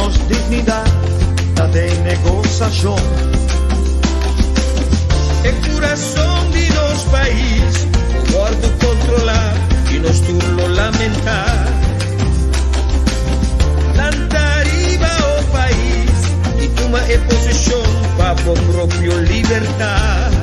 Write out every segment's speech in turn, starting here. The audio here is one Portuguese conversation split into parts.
temos dignidade, nada em negociação. É coração de nosso país, o gordo controlar e nós turno lamentar. Lantariba o país e toma a posição para a própria liberdade.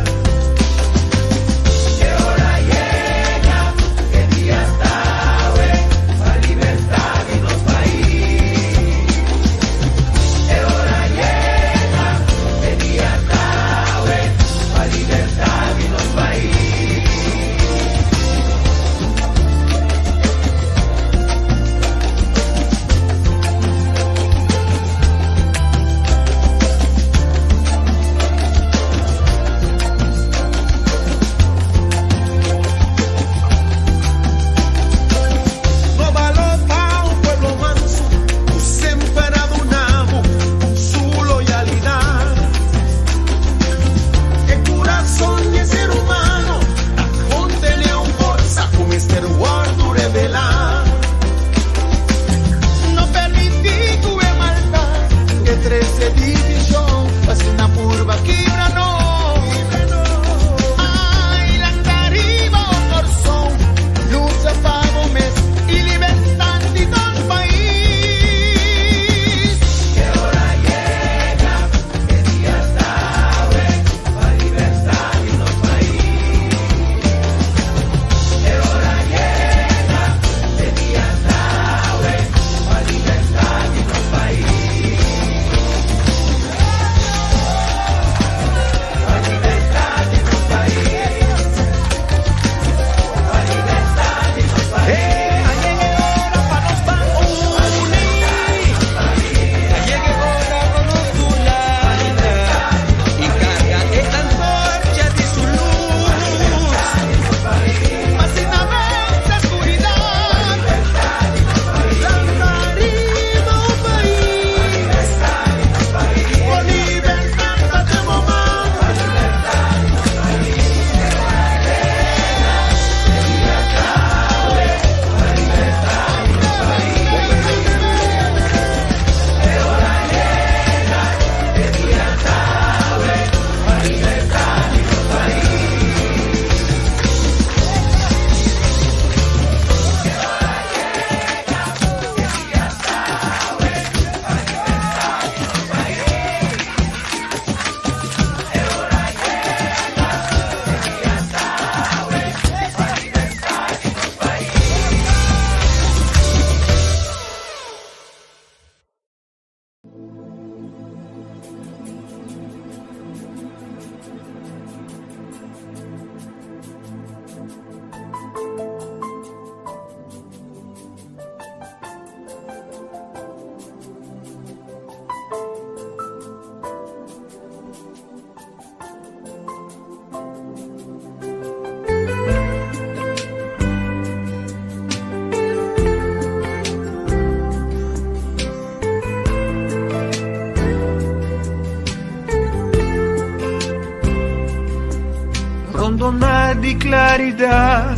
Di claridad,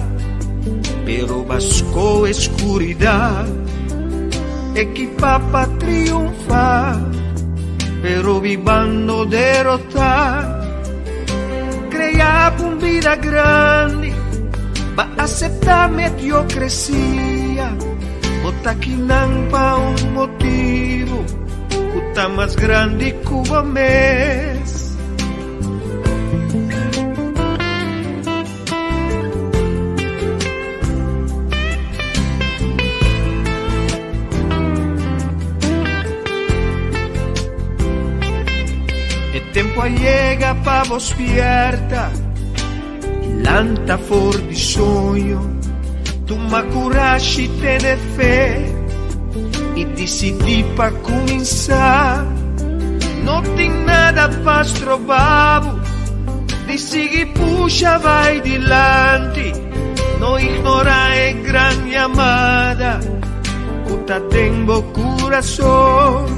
pero vasco escuridad, equipa para triunfar, pero vivando derrotar, crea una vida grande, va a aceptar mediocresía, bota aquí pa un motivo, puta más grande Cuba mes. Tempo llega pa vos pierta, lanta for di sogno, tu ma coragem te de fé e decidi pa começar. Não tem nada pa trovavo, decidi puxa vai dilante, não ignora a gran chamada, cuta tengo coração.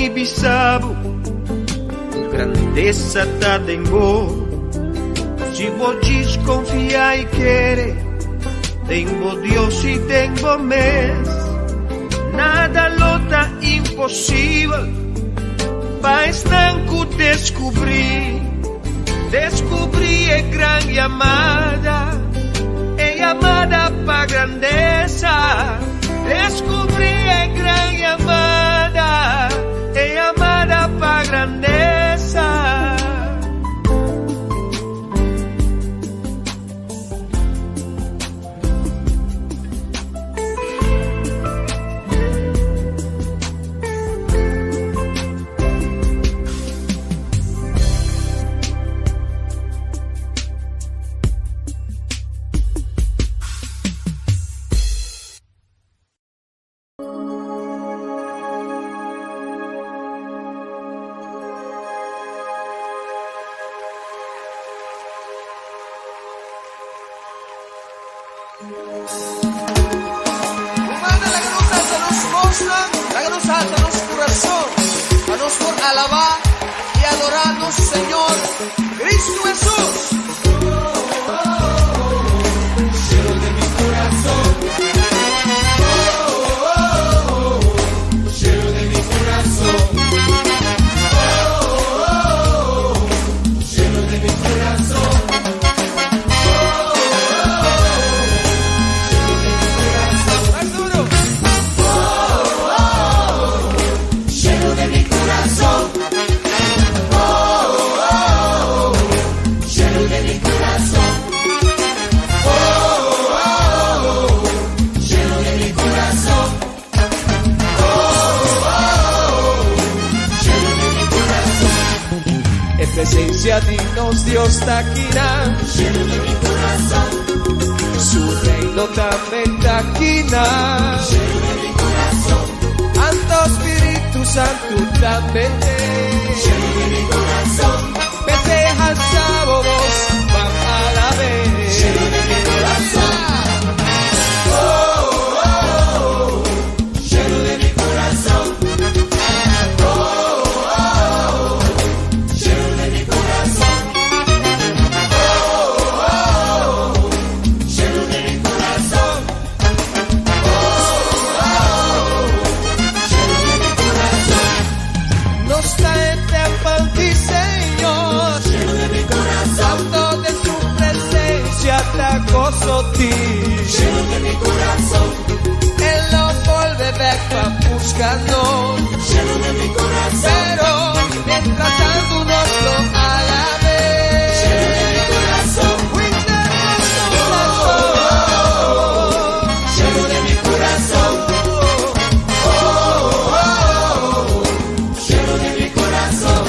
mi bisabo, grandeza tá dengo. Se vos desconfiar e querer, tengo Dios e tengo mes. Nada lota impossível, mas não descobri. Descobri é grande amada, é amada pra grandeza. Descobri é grande amada, é amada pra grandeza. Alabar y adorarnos, Señor Cristo Jesús. Cielo de mi corazón. Cielo de mi corazón. Cielo de mi corazón. Cielo de mi corazón. Más duro. Cielo de mi corazón. Presencia dignos Dios taquina, cielo de mi corazón, su reino también taquina, cielo de mi corazón, Santo Espíritu Santo también, cielo de mi corazón, vete al sábado, vamos a la vez, cielo de mi corazón, cielo de mi corazón. Cielo de mi corazón, Él nos vuelve back buscando, cielo de mi corazón, pero mientras tanto nos lo alabe, cielo de mi corazón, cielo de mi corazón, cielo de mi corazón.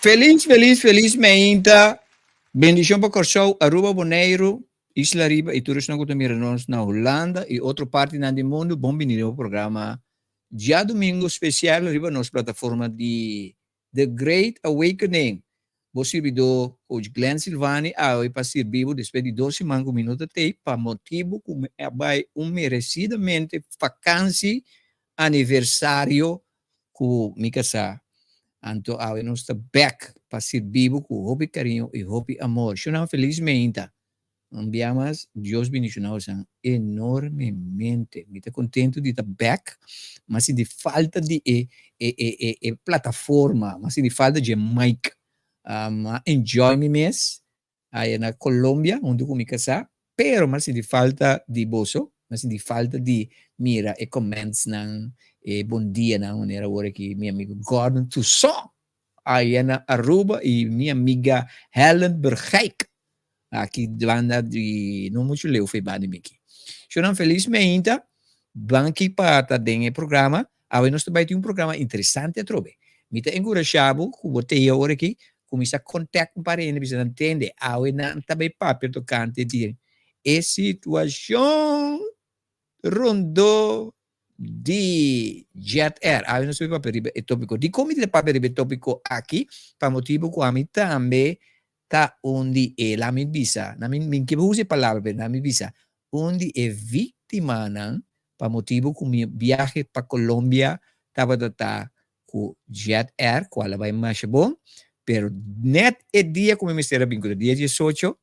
Feliz, feliz, feliz meinta. Bendición para o show Aruba Boneiro. Isla Riba e todos nós também nós na Holanda e outra parte do mundo, bom venir ao programa já domingo especial riba nossa plataforma de The Great Awakening. Você viu o Glenn Silvani a passar vivo depois de 12 minutos para motivo como vai merecidamente vacância aniversário com Mikasa. Então, nós está back para ser vivo com hobby carinho e hobby amor. Eu felizmente enviamos Deus bendicionados enormemente. Me está contento de estar back, mas de falta de plataforma, mas de falta de mic. Enjoy me mês aí na Colômbia, onde eu me casar, pero mas de falta de bolso, mas de falta de mira e comments ng bom dia na maneira agora que meu amigo Gordon Tusson aí na Aruba e minha amiga Helen Bergeik aqui de banda de não muito leu foi bad Mickey. Choram felizmente banque para dentro programa, aí nós também tem programa interessante a trobe. Me tá encorajado que botei agora aqui começar a contato com parente, bisa entender, aí não também papel tocante de situação rondo de Jet Air. Aí nós vamos para o tópico. De como ele para o tópico aqui, para motivo que a mim também tá onde la mi visa, na min que use palavra, na mi visa, onde é vítima não, para motivo que meu viaje para Colômbia estava com Jet Air, qual vai mais bom, pero net é dia como me será vincula, dia 18,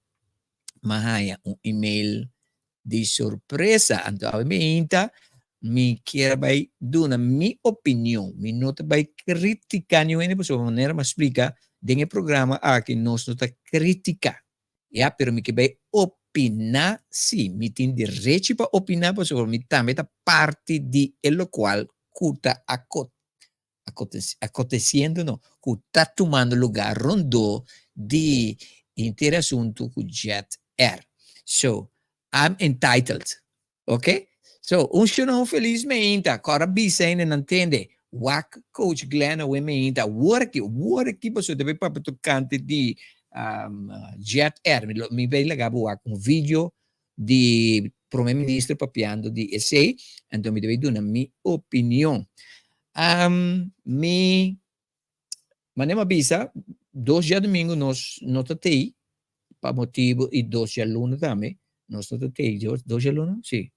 mas email de surpresa, então a me quer vai dar minha opinião, me não vai criticar nenhuma pessoa, maneira me explica, dentro do programa aqui nós não está criticar, pero me que vai opinar, sim, me tem direito para opinar, pessoal, me também está parte de lo qual está acontecendo, não, que está tomando lugar rondo de interação com Jet Air. So, I'm entitled, okay? So, não felizmente, agora bisene não entende. Wak coach Glenn o ementa work você deve para tocante de Jet Air me veio legal um vídeo de primeiro-ministro papiando de essay então me deve dar minha opinião manema bisa 2 dias domingo nós tatei para motivo e 2 dias luna também nós tatei 2 dias luna sim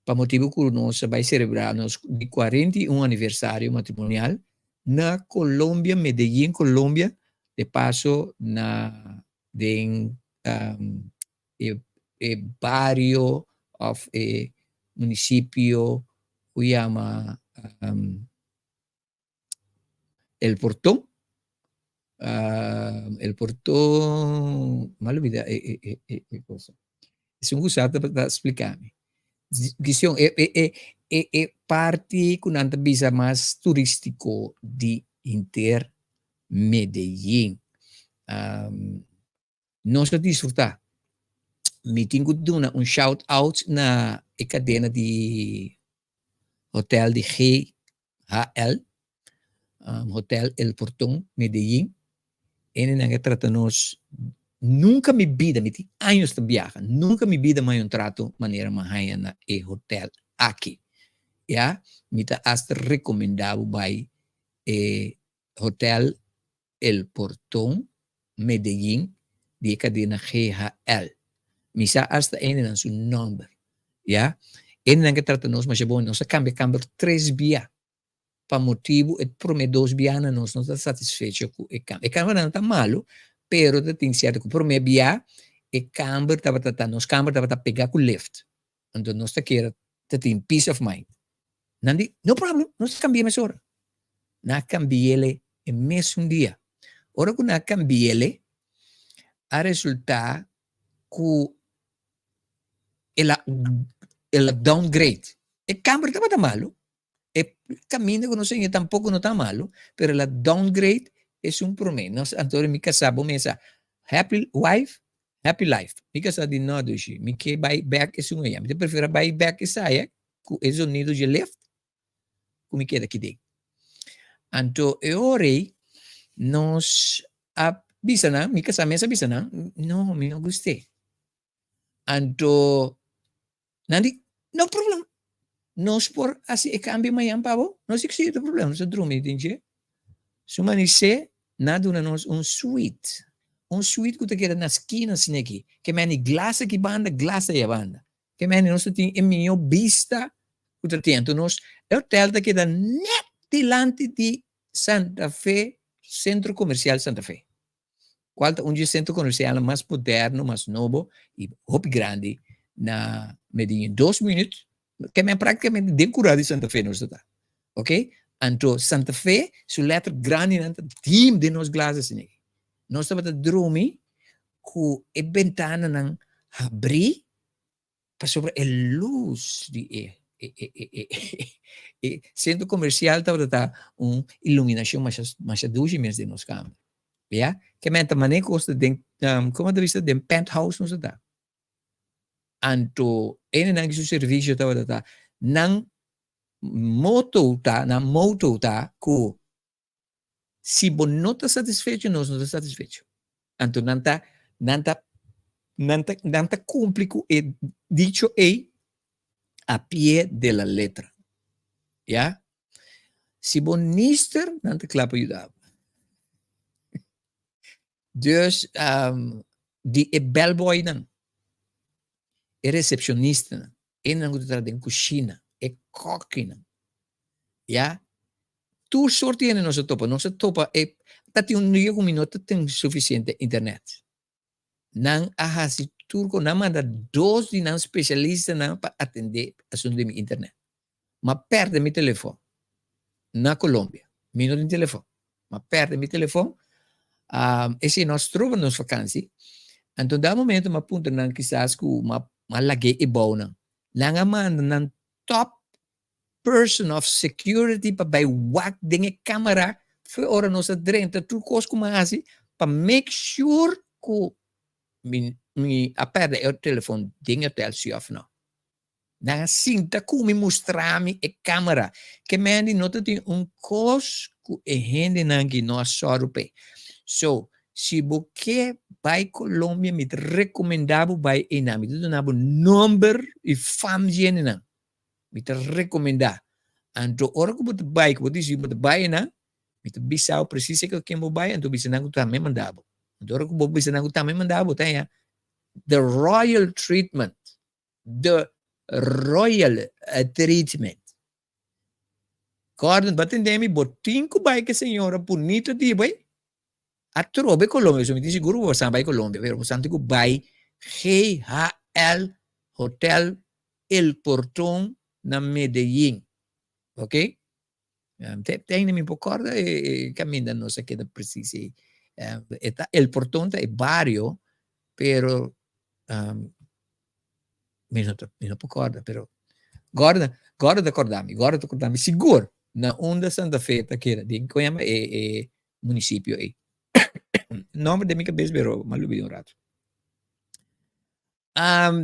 para motivo que nós vai celebrar nosso 41 aniversário matrimonial na Colômbia, Medellín, Colômbia, de passo na barrio of município que chama El Portón. El Portón, mal olvida cosa. Es un gusto para explicar-me. Questão é parte que não bisa mais turístico de Inter Medellín. Nós vamos desfrutar. Me tenho que dar shout out na cadena de hotel de GHL, Hotel El Portón, Medellín. Ele não trata nós nunca me vida, me tem anos de viagem, nunca me vida mais trato maneira mais na hotel aqui. Já, me tá hasta recomendado by Hotel El Portón, Medellín, de cadena GHL. Me sa hasta en su nombre. Já, ele não trata nós, mas é bom, nós cambia 3 dias. Para motivo, promete 2 dias, nós não está satisfeito com o cambio. O cambio não está malo, pero tem certo que por meio dia e camber estava tratando nos camber estava pegar com lift então nós está queira tem peace of mind não no problem nós cambiamos hora na cambiele em mesmo dia ora que na cambiele a resultar que ela downgrade e camber estava malo e caminho que não sei tampouco não está malo pero ela downgrade es un promedio. Entonces, mi casa, bomesa, happy wife, happy life. Mi casa di no doshi. Mi que buy back es un yam. Te prefiro buy back saya, ku es un nido de left, ku mi queda aqui. Anto, ore, nos bisana, mi casa mesa bisana, no, mi não gostei. Anto, nanti, no problem. Nós por assim e cambio amanhã, pavo. Nós existe problema, nós dormir, entende? Sumani se, nada nós suite. Suite que tu quer na esquina, assim aqui. Que meni glassa que banda, glassa e banda. Que meni nós tem em minha vista, que tu tem. Então, nós, é o hotel que dá net delante de Santa Fe, Centro Comercial Santa Fe. Qual é centro comercial mais moderno, mais novo e muito grande na Medellín. 2 minutos, que é praticamente decorado de Santa Fe, não está. Ok? Então, Santa Fe, sua letra grande, não team de nós glasses aqui. Nós estamos a dormir com a ventana não abrir para sobre a luz de centro comercial estava uma iluminação mais 12 meses de nós câmera. Ja? Que menta maneira custa de como da vista de penthouse não está. Anto não que o serviço estava não moto tá ku si bon não está satisfeito não está satisfeito anto nanta cumpre com e dicho a pie de la letra ya si bon nister nanta clapa ajudar dus di e bellboy nan e recepcionista nan e nan gutra den cucina e coquina ya tu sorti en nossa topa e tati un dia com minuto tem suficiente internet não ahasi turco não manda 2 de não especialista não para atender assunto de internet mas perde meu telefone na Colômbia minuto de telefone mas perde meu telefone esse nós trova nos vakansie então dá momento uma punta não quizás com uma lage e bom não lá manda não top person of security para bij wak dingen camera voor ora nossa drenta tu kos como assim para make sure que mi aperde o telefone dinge tel si of no na cinta ku mi mostrami e camera que mendi nota tem kos ku e hende nangi no sorpe so si boque by Colombia mit recomendavo by enami tu nabo number e fam genena mit recomendar. Anto ora que você vai, que você diz que vai na, mit bisau precisa que quem vai, anto bisa nangu também mandava. Anto ora que você bisa nangu também mandava, tá the royal treatment, the royal treatment. Gordon, batendemi botinco vai que senhora bonita de vai. A trobe Colômbia, eu me disse seguro você vai Colômbia, pero você antigo vai GHL Hotel El Portón na Medellín, ok? Tem me pocorda e caminha não sei que precisa. El Portón é barrio, pero me não pocorda, pero agora acordami, seguro na onda Santa Fe que era de Coiama é município aí. Nome de minha cabeça, pero malubi um rato.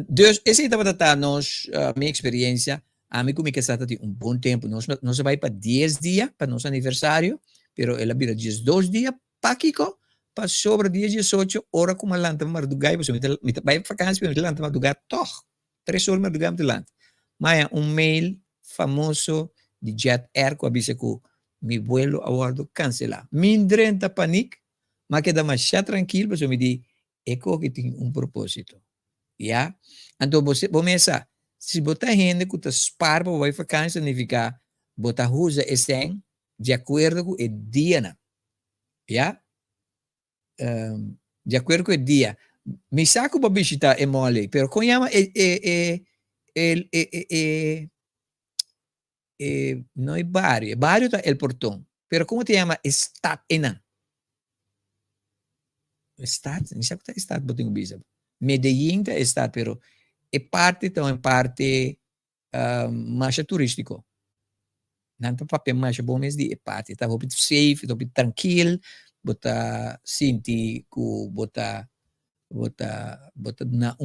Dus esse estava nós minha experiência. A mim comigo está um bom tempo. Nós vai para 10 dias para nosso aniversário, pero ela vira 2 dias para Kiko, para sobre dia 18 hora como lanta madrugar, você me vai para vacança, me lanta madrugar, toch 3 horas madrugar me lanta. Mas mail famoso de Jet Air que avisa que mi vuelo a bordo cancelar. Mindrenta panic, mas que dá mais tranquilo, você me diz, que tem um propósito. Ja? Então você começa, se botar gente que está spar para vai vacança, significa botar usa esse de acordo com o dia, ja? De acordo com o dia. Me saco para visitar é mole, pero como chama não é barrio, barrio está El Portón, pero como te chama estado enan? Estado, não sei que estado botinho bisa. Medellín é estado, pero é parte então é parte mais turístico. Não para papel mais bom mas de é parte, tá muito safe, tá muito tranquilo, bota sinti ku bota na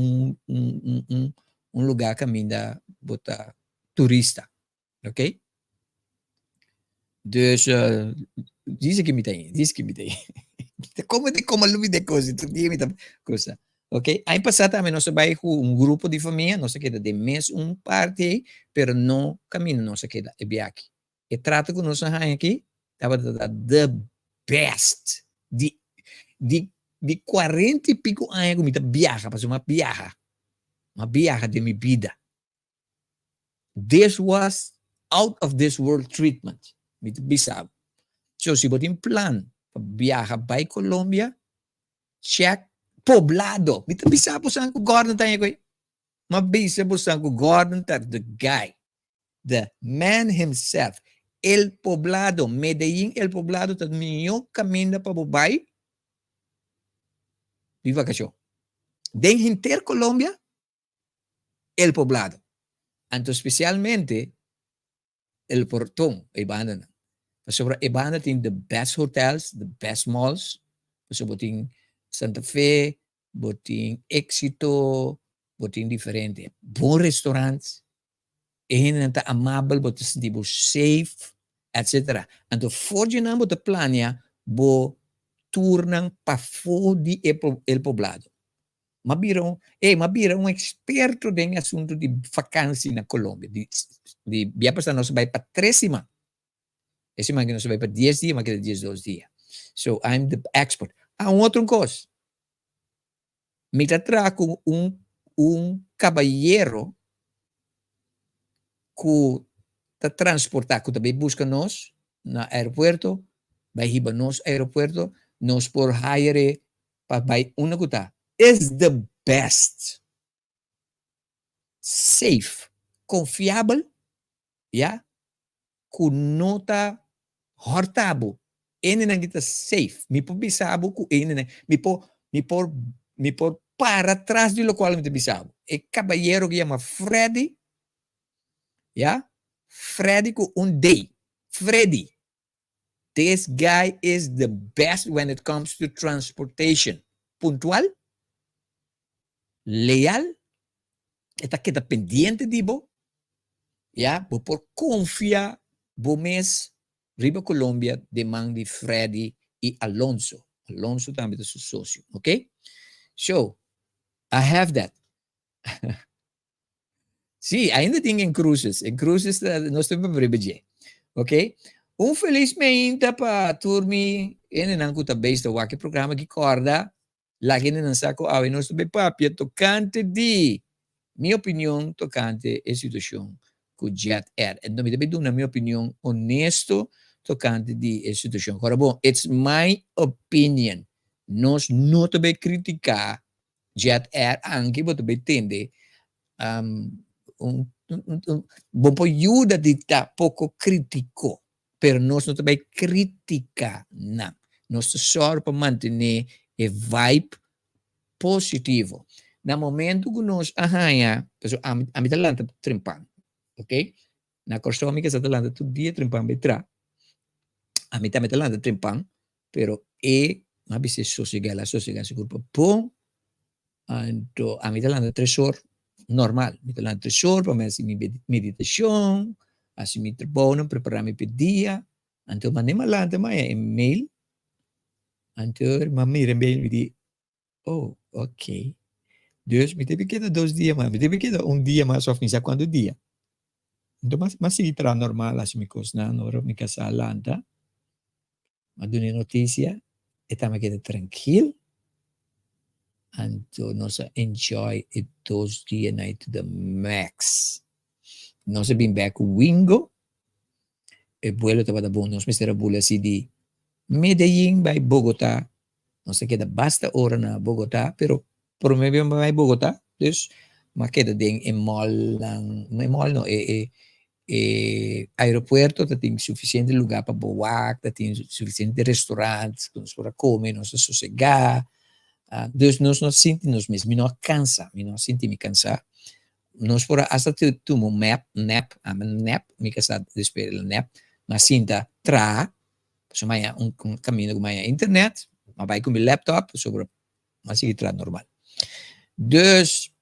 lugar caminho bota turista, ok? Dus diz que me tem. Como de como lubi de coisa, tu diz me coisa. Ok? Aí passado também nós vai com um grupo de família, nós queda de mês parte, pero não caminho nós queda e viaje. E trato com nós aqui, estava the best de 40 e pico anos que me viaja, para uma viaja de minha vida. This was out of this world treatment. Me bisab. So si botin plan viaja para Colombia, check poblado. Me bisab po saan ko gordon tayo ko. Mabisa po saan ko gordon tayo the guy, the man himself, el poblado, Medellín el poblado tad minyo camina pa bubay. Viva kasyo. Den inter Colombia, el poblado. Anto especialmente el portón, ibana na. Sobre ibana tin the best hotels, the best malls. So boting Santa Fe, boting Éxito, boting diferente. Bon restaurants. Nanta amable, boting tipo safe, etc. Anto forje na mo te plania, bo turnang pa fodi el poblado. Mabira um experto em assunto de vacância na Colômbia. De viajar nós vai para 3 semanas. Esse semana nós vai para 10 dias, mas que 10, 12 dias. So, I'm the expert. Outra coisa. Me trago um caballero que está transportar, que também busca nós no aeroporto, vai ir para nós aeroporto, nós por hire para vai uma coisa. Is the best, safe, confiável, yeah, com nota hortabo. Ene nang kita safe. Mi po bisabo ku ene na. Mi por para trás de lo qual mi bisabo. E caballero que llama Freddy, yeah, Freddy ku un day. Freddy. This guy is the best when it comes to transportation. Puntual, leal, está queda pendiente de bo, ya, bo por confiar, bo mes, Riba Colombia, de man de Freddy y Alonso. Alonso también es su socio, ok? So, I have that. Sí, ainda tem em cruises nós estamos para beber, ok? Felizmente para turmi, não custa bem do aqui programa que corda, lá que não saco a nós estamos papia tocante de minha opinião tocante a situação com Jet Air. Então me deve dar na minha opinião honesto tocante de situação. Agora bom, it's my opinion. Nós não também criticar Jet Air, anche você também entende bom por ajuda de estar pouco crítico, pero nós não também critica não. Nós só para manter a vibe positivo. No momento que nós arranha, a mim talanta trimpando, ok? Na corso amiga sa talanta todo dia trimpando betra. A mim também talanta trimpando, pero ma bise sossegar seguro para bom. Então a mim talanta 3 horas normal, mi talanta 3 horas para minha meditação, assim me trabalho, preparar-me para o dia. Então mandei malanta mais e-mail. Então mami e-mail me diz, oh, ok. Dus me teve que dar 2 dias mais, me teve que dar dia mais of minsa quando dia. Então mas sige tra normal assim me cosna, no me casalanta. Madune notícia, estamos aqui tranquilo. Então nós enjoy it 2 dias night to the max. Nós bem back wingo. E vuelo estava bom, nós mistera bula assim de Medellín by Bogotá. Nós queda basta hora na Bogotá, pero por meio vai Bogotá, dus mas queda em mall não aeroporto, tem suficiente lugar para voar, tem suficiente restaurantes para comer, nós sossegar. Dus nós não sentimos mesmo, não cansa, não sentimos cansar. Nós por hasta tu nap, me casar despedir nap, mas sinta tra, somaya caminho com minha internet, mas vai com meu laptop, sobre mas sigue tra normal. Dus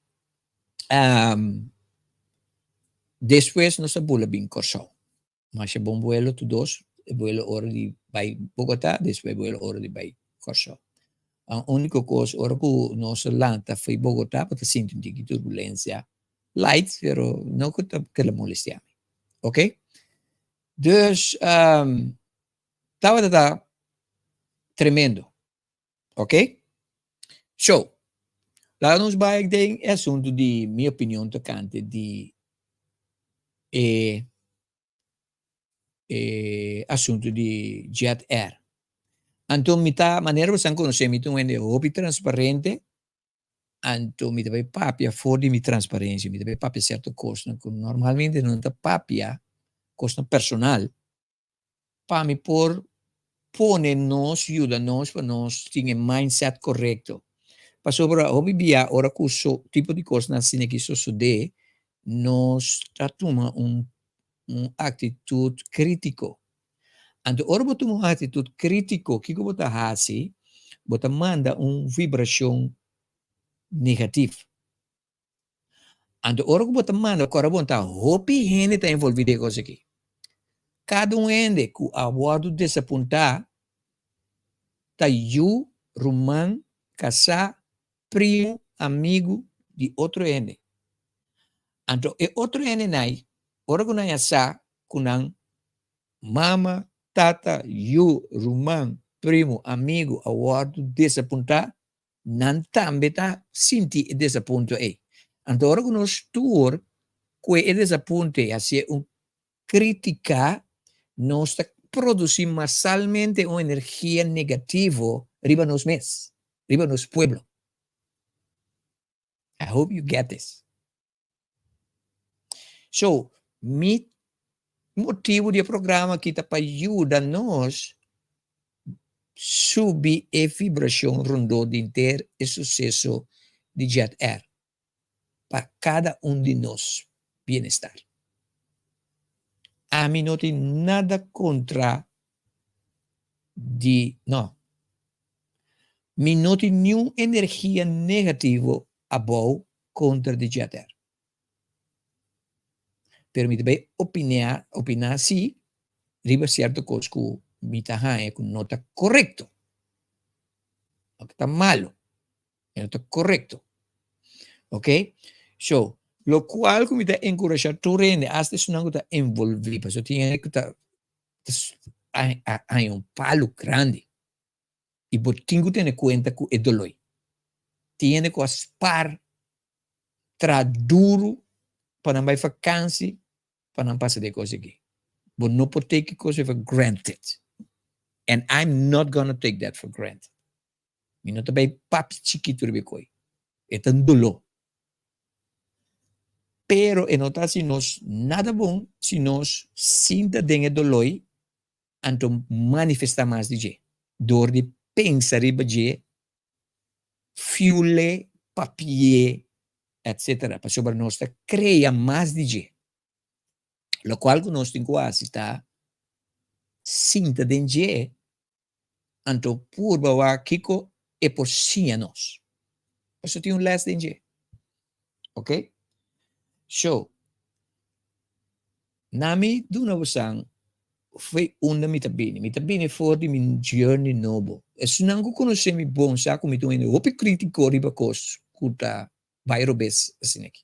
depois nós bula bem corso. Mas é bom vuelo tu dos, vuelo hora de vai Bogotá, depois vuelo hora de vai corso. Ang único coisa, ora que nossa lanta foi Bogotá, para sentir um turbulência light, pero não que la molestia. Ok? Dus, estava tremendo. Ok? So, lá nos vai tem assunto de minha opinião tocante de assunto de Jet Air. Então, maneira você conhecer, então, é hobby transparente, então, me deve papia fora de minha transparência, me deve papia certo custo, normalmente não está papia, custo personal, para me pone nos, ajuda nos, para nós ter mindset correto. Para sobre hobby via, ora que o tipo de coisa assim que isso sucede, nós tratamos atitude crítico. Então, ora botar uma atitude crítico, que você faz, você manda vibração negativa. Então, ora que você manda, agora você hopi gente está envolvida em coisa aqui. Cada ende que a bordo desapontar, tá eu, romã, casar, primo, amigo de outro ende. Então, e outro ende nai, ora que nai asa, kunang mama, tata, you, romã, primo, amigo, a bordo desapontar, não também está senti desaponto aí. Então, ora que nós tour, que desaponto assim crítica, nós está produzindo massalmente uma energia negativa riba nos mes, riba nos pueblo. I hope you get this. So, mi motivo de programa que está para ajudar nós subir a vibração rondou de ter o sucesso de Jet Air para cada de nós bem-estar. A mim não tem nada contra não. Me não tem nenhuma energia negativa above contra de Jet Air. Permite-me opinar se riba certo coisa que me está que não está correto. Não está malo. Não está correto. Ok? So, lo cual que me está encorajando tu rende, hasta isso não está envolvido. Porque eu tinha que estar hay palo grande. E você tem que ter conta que é dolor. Tiene que aspar tra duro para não vai vacância, para não passar de coisa aqui. But não pode take coisa for granted. And I'm not gonna take that for granted. Me não também papi chiquito de coi. É tão dolor. Pero e nota se nós nada bom se nós sinta dengue dolor, então manifesta mais de je. Dor de pensar de fiule, papier, etc. Para sobre nós cria mais de je. Lo qual que nós temos que estar sinta de je, então por bawa kiko e por si nós. Isso tem less de je. Ok? So, nami duna usang foi una mitabini for di min journey nobo. E sunang ko conosce mi bon sa ko mitungin opi critico riba kos kuta virobes asinek.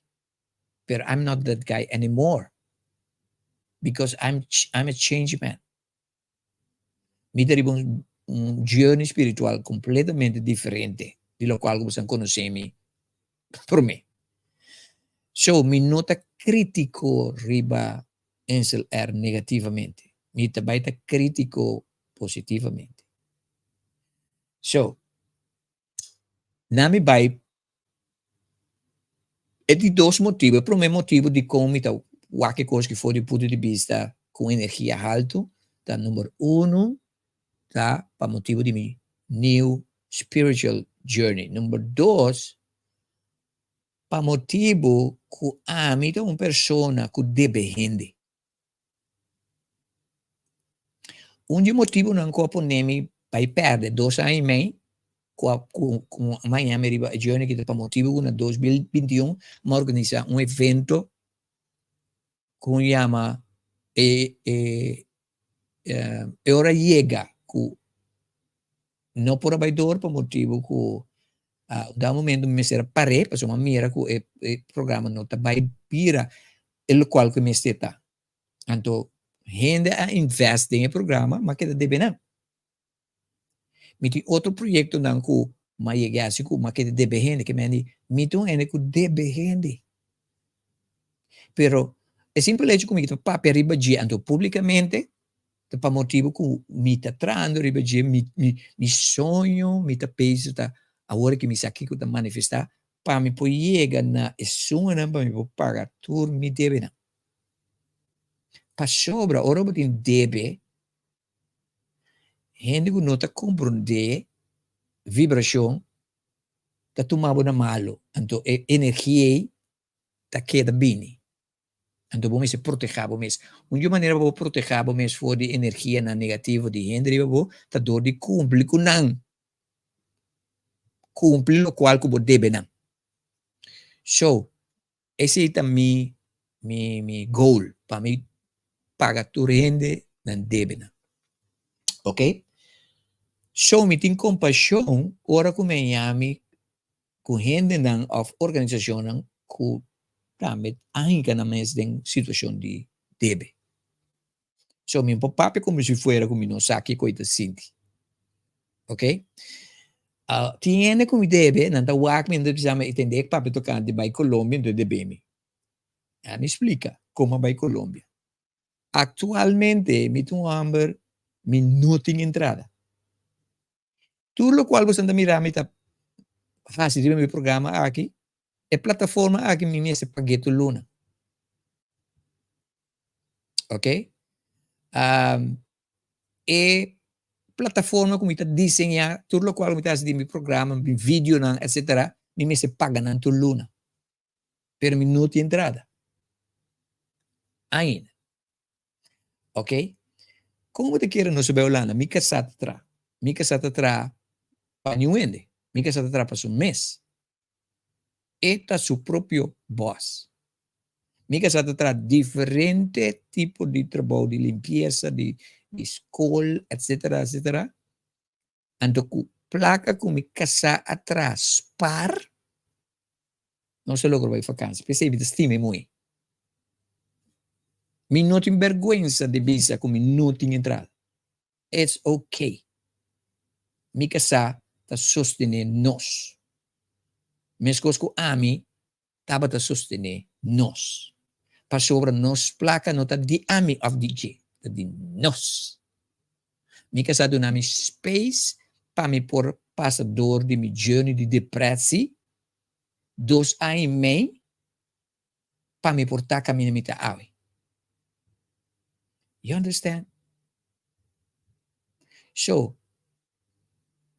But I'm not that guy anymore because I'm a change man. Mi un journey spiritual completamente differente di lo qual possiamo conoscermi per me. So, mi nota critico riba Ansel R negativamente. Mi tabaita critico positivamente. So, nami bai e di dos motivi. Per me motivo di come mi ta qualche cosa che fuori punto di vista con energia alto, da numero uno, da pa motivo di mi new spiritual journey. Numero dos, pa motivo que ami uma persona que deve render. Motivo não copo nemi vai perder 2 anos e meio com amanhã me riba a journey que pa motivo na 2021 ma organiza evento que chama Hora Llega que não por abaidor, por motivo que da momento me será pare, para uma mira que o programa não está vai pira, el qual que me está. Então, gente a investe em programa, mas que deve não. Me tem outro projeto não que mas chega assim que mas que deve gente que me tem gente que deve gente. Pero é simplesmente comigo para arriba de então publicamente para motivo que me está trando arriba de me sonho, me está pensa tá a hora que me aqui que tá manifestar para me poder chegar na sonho para me pagar tudo me deve não. Para sobra, ora que deve gente que não está compreender vibração tá tomando na malo, então energia tá queda bem. Então vamos se proteger, vamos. Uma maneira para proteger, vamos for de energia na negativa de gente, vamos tá dor de cumprir com não. Cumprir o qual que você deve não. So, esse é também mi goal para mim pagar tudo gente não deve não. Ok? So, me tem compaixão, ora que me chame com gente não, of organização não, que também ainda na mesma situação de deve. So, meu papai como se fosse como não sabe coisa sinti. Ok? Tiene como deve, não tá wak me não precisa entender que papai tocar de vai Colômbia então deve me. Me explica como vai Colômbia. Actualmente, me tem hambre, me não tem entrada. Tudo o qual você anda mirando, me tá fácil de meu programa aqui, é plataforma aqui me se pagueto luna. Ok? E plataforma como está desenhar, tudo o qual me está de meu programa, meu vídeo, etc., me se paga na tua luna. Pero me não tem entrada. Ainda. Ok? Como você quer não saber Holanda? Me casar atrás. Me casar atrás para não vender. Me casar atrás para um mês. Eta su próprio boss. Me casar atrás diferente tipo de trabalho de limpeza, de escola, etc., etc. Então, placa com me casar atrás par, não se logra vai vacança. Pensei que estime muito. Me não tem vergonha de visa com me não tem entrada. It's okay. Me casar está sostener nós. Mesmo que a mim estava a sostener nós. Para sobre nós placa não está de ami of DJ, está de nós. Me casar do nome space para me por passador de mi journey de depressão, 2 anos e meio, para me portar caminho me tá awe. You understand? So,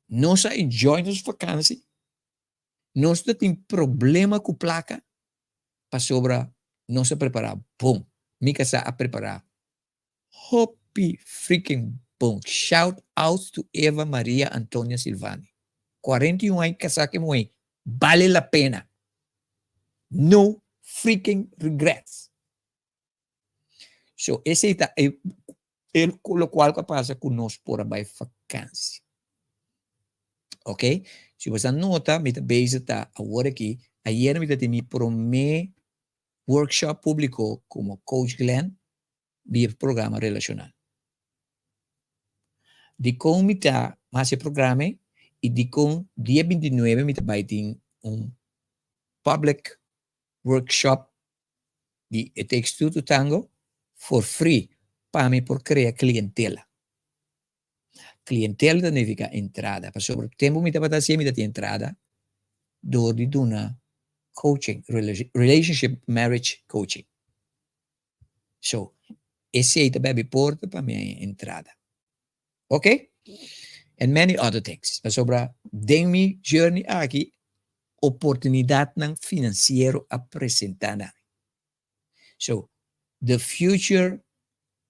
nós enjoy nos vakansie, nós tem problema com placa, para sobre nós preparar, bom, me casar a preparar. Hoppy freaking boom. Shout out to Eva Maria Antônia Silvani. 41 anos casar que muito. Vale a pena. No freaking regrets. So, esse é o qual que passa conosco por a vacância. Ok? Se você nota, me está base tá agora aqui, ayer me está me promê workshop público como Coach Glenn, via programa relacional. De com me está mais programa e de com dia 29 me está baiting public workshop de It Takes Two to Tango for free para me por criar clientela. Clientela significa entrada. Para sobre o tempo me está batendo me está entrada do de una coaching, relationship marriage coaching. So, esse aí também porta para minha entrada. Ok? And many other things. Para sobre mi journey aqui, oportunidade financeira apresentada. So, the future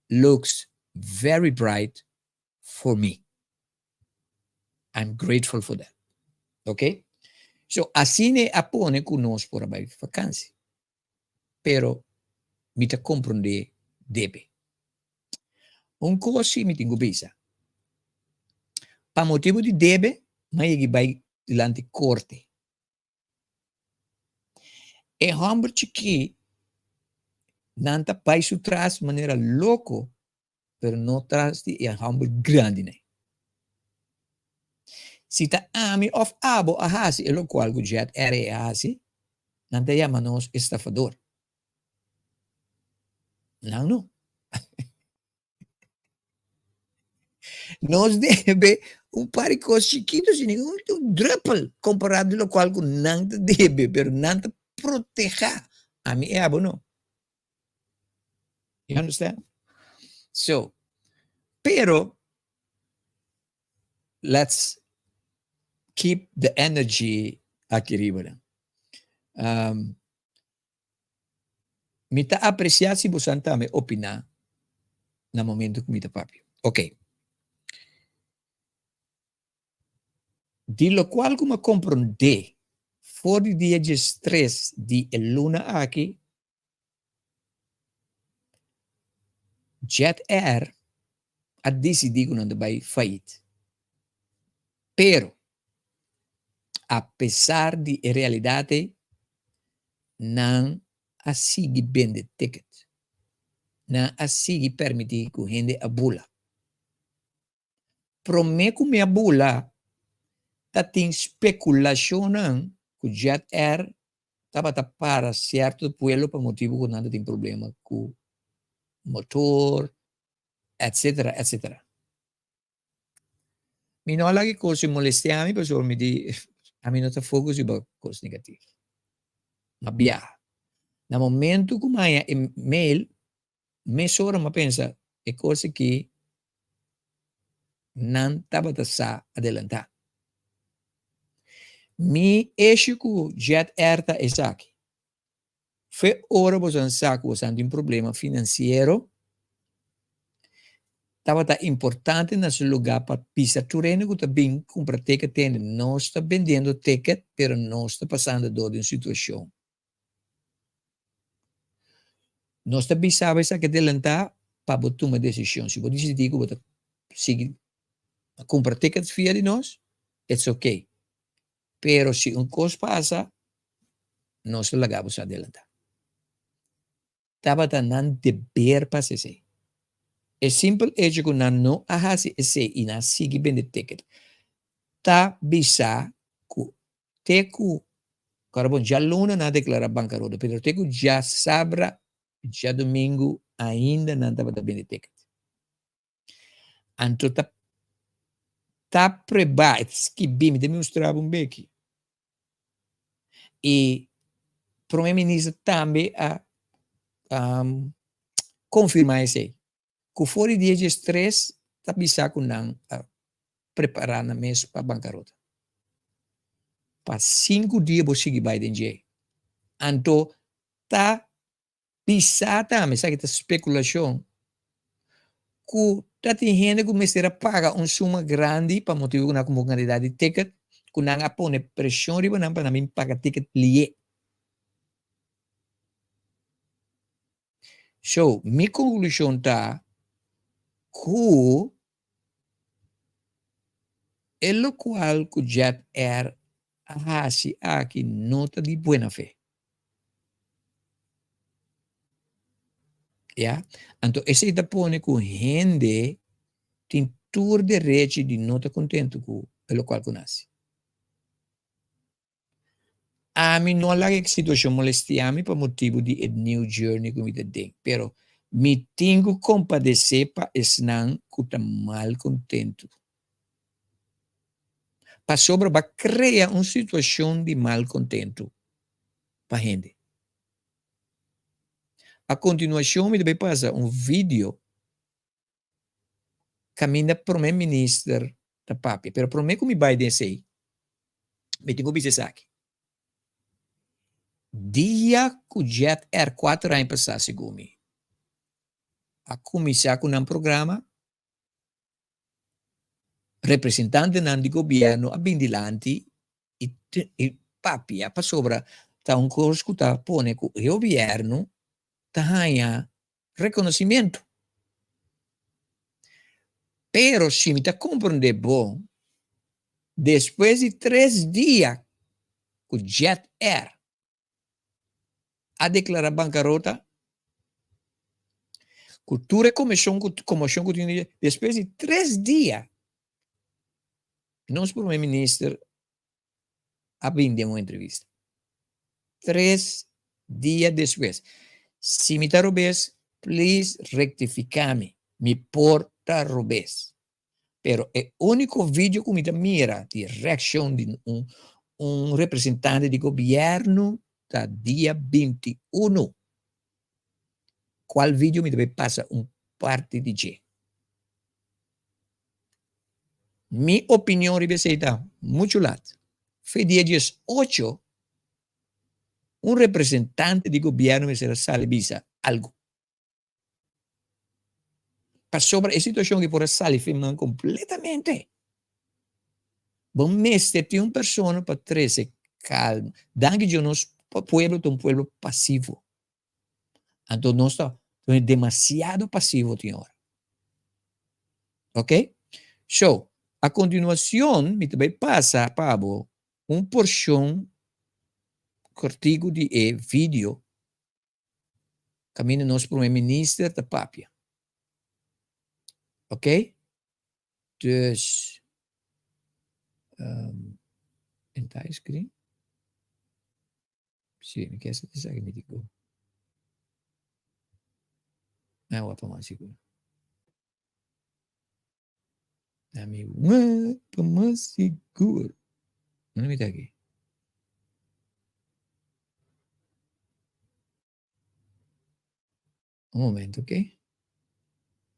looks very bright for me. I'm grateful for that. Okay? So, assim ne apone conosco por a vacância. Pero, me te compreender deve. Coisa me tenho bisa. Pa motivo de debe, mas ele vai dilante corte. E homem que nanta pai su traz de maneira louco, pero não traz de homem grande, né? Se ta ami of abo a hasi, e lo qual gujet ere a hasi, nanta llamanos estafador. Não. Nos debe par de coisas chiquitas, um drupal comparado lo qual com nanta debe, pero nanta proteja a mi abo, não. You understand? So, pero let's keep the energy aqui arriba. Mita apreciar se você me opinar no momento que mita papi. Ok. De lo qual como compreender, for de dia de estresse de luna aqui, Jet Air a decidir que não vai falir. Pero, apesar de realidade, não a seguir vender ticket. Não a seguir permitir que a gente abula. Prometo que a bula tem especulação que Jet Air estava para certo pueblo por motivo que não tem problema com motor, etc, etc. Mi não lagi coisa molestia a mim, pessoal me diz, a mim não está focus em coisa negativa. Mas biar. No momento que eu e-mail, mesora me pensa, é coisa que não estava a adelantar. Mi eixo com Jet Air é aqui. Foi hora você sabe que você tem um problema financeiro. Estava importante nesse lugar para pisar terreno que também compra ticket. Não está vendendo ticket, mas não está passando dor de situação. Não está pensando que adelantar para botar uma decisão. Se você decidir que você sigue comprar ticket via de nós, it's ok. Pero se coisa passa, não se laga você adelantar. Estava não dever para ser. É simples hecho que não hace esse e não sigue vender ticket. Tá bisa que teco carbon já luna não declara bancarrota, pero teco já sabra já domingo ainda não estava vender ticket. Então tá preparado que bem me demonstrava beque. E o primeiro-ministro também a confirmar isso. Que fora dia de estresse, está bisa que não preparar na mesa para a bancarrota. Para 5 dias você vai dentro. Então, está bisa também, sabe que especulação, que está tem gente que começa a pagar uma suma grande para motivo que não como quantidade de ticket, que não põe pressão para não pagar ticket lié. So, minha conclusão está que é o qual que Jet Air hace aqui nota de boa fé. Yeah? Então, esse está põe que gente tem todo direito de não estar contente com o qual que nasce. A mim não há que situação molestia por motivo de new journey que me tem, pero me tenho que compadecer para estar mal contente. Para sobre para criar uma situação de mal contente para a gente. A continuação, me deve passar um vídeo caminha para o primeiro-ministro da papi, pero para mim que me vai descer, me tenho que dizer aqui. Dia que o Jet Air 4 anos passasse comigo, a começar com um programa, representante do governo, a bindilante, e papi, para sobre, está um curso que está pone que o governo está reconhecimento. Pero se me está compreendendo bom, Después de 3 días, o Jet Air a declarar bancarrota, cultura e comissão continua. Depois de 3 dias, nosso primeiro-ministro abriu uma entrevista. 3 dias depois. Se me está robês, please rectificar-me. Me porta robês. Pero o único vídeo que me mira de reação de um representante de governo da dia 21. Qual vídeo me deve passar parte de G? Minha opinião representa muito lado. Foi dia 18, representante de governo me será salibisa algo. Para sobre a situação que por salifimar completamente. Bom mestre tem uma pessoa para trazer calma. Danke de nós, pueblo é um pueblo passivo. Então nós estamos demasiado passivo, senhor. Ok? So, a continuação, me também passa, Pablo, porção cortigo de vídeo caminho nosso primeiro-ministro da Papia. Ok? Dus, entire screen? Sim, me quer dizer que me digo. Não, vou tomar seguro. Amigo, tomar seguro. Não me dá aqui. Un momento, ok?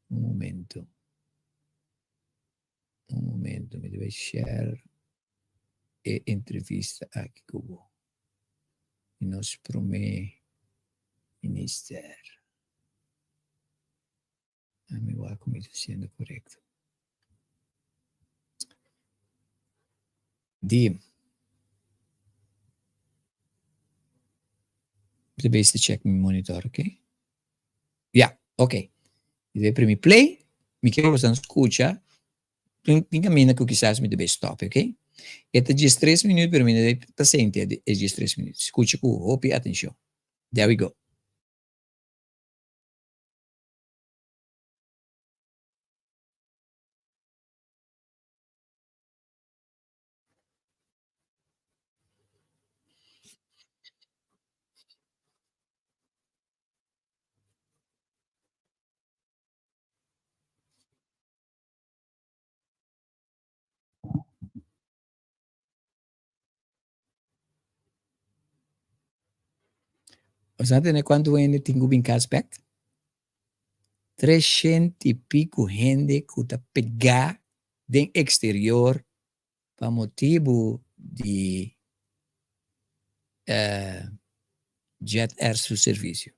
Un momento. Mi deve share e entrevista aqui com o nosso primeiro-ministro. Mi guarda come sto sendo corretto. Dovete check mi monitor, ok? Yeah, ok. Deve premi play, mi chiedo se non scusa, cammina che chissà mi deve stop, ok? E te 3 minuti per me deve paziente e 3 minuti. Scusa cu, hopi attenzione. There we go. Sapete quanto vende tengo in cashback? 300 e pico gente que está pegar do exterior para motivo de Jet Air seu serviço.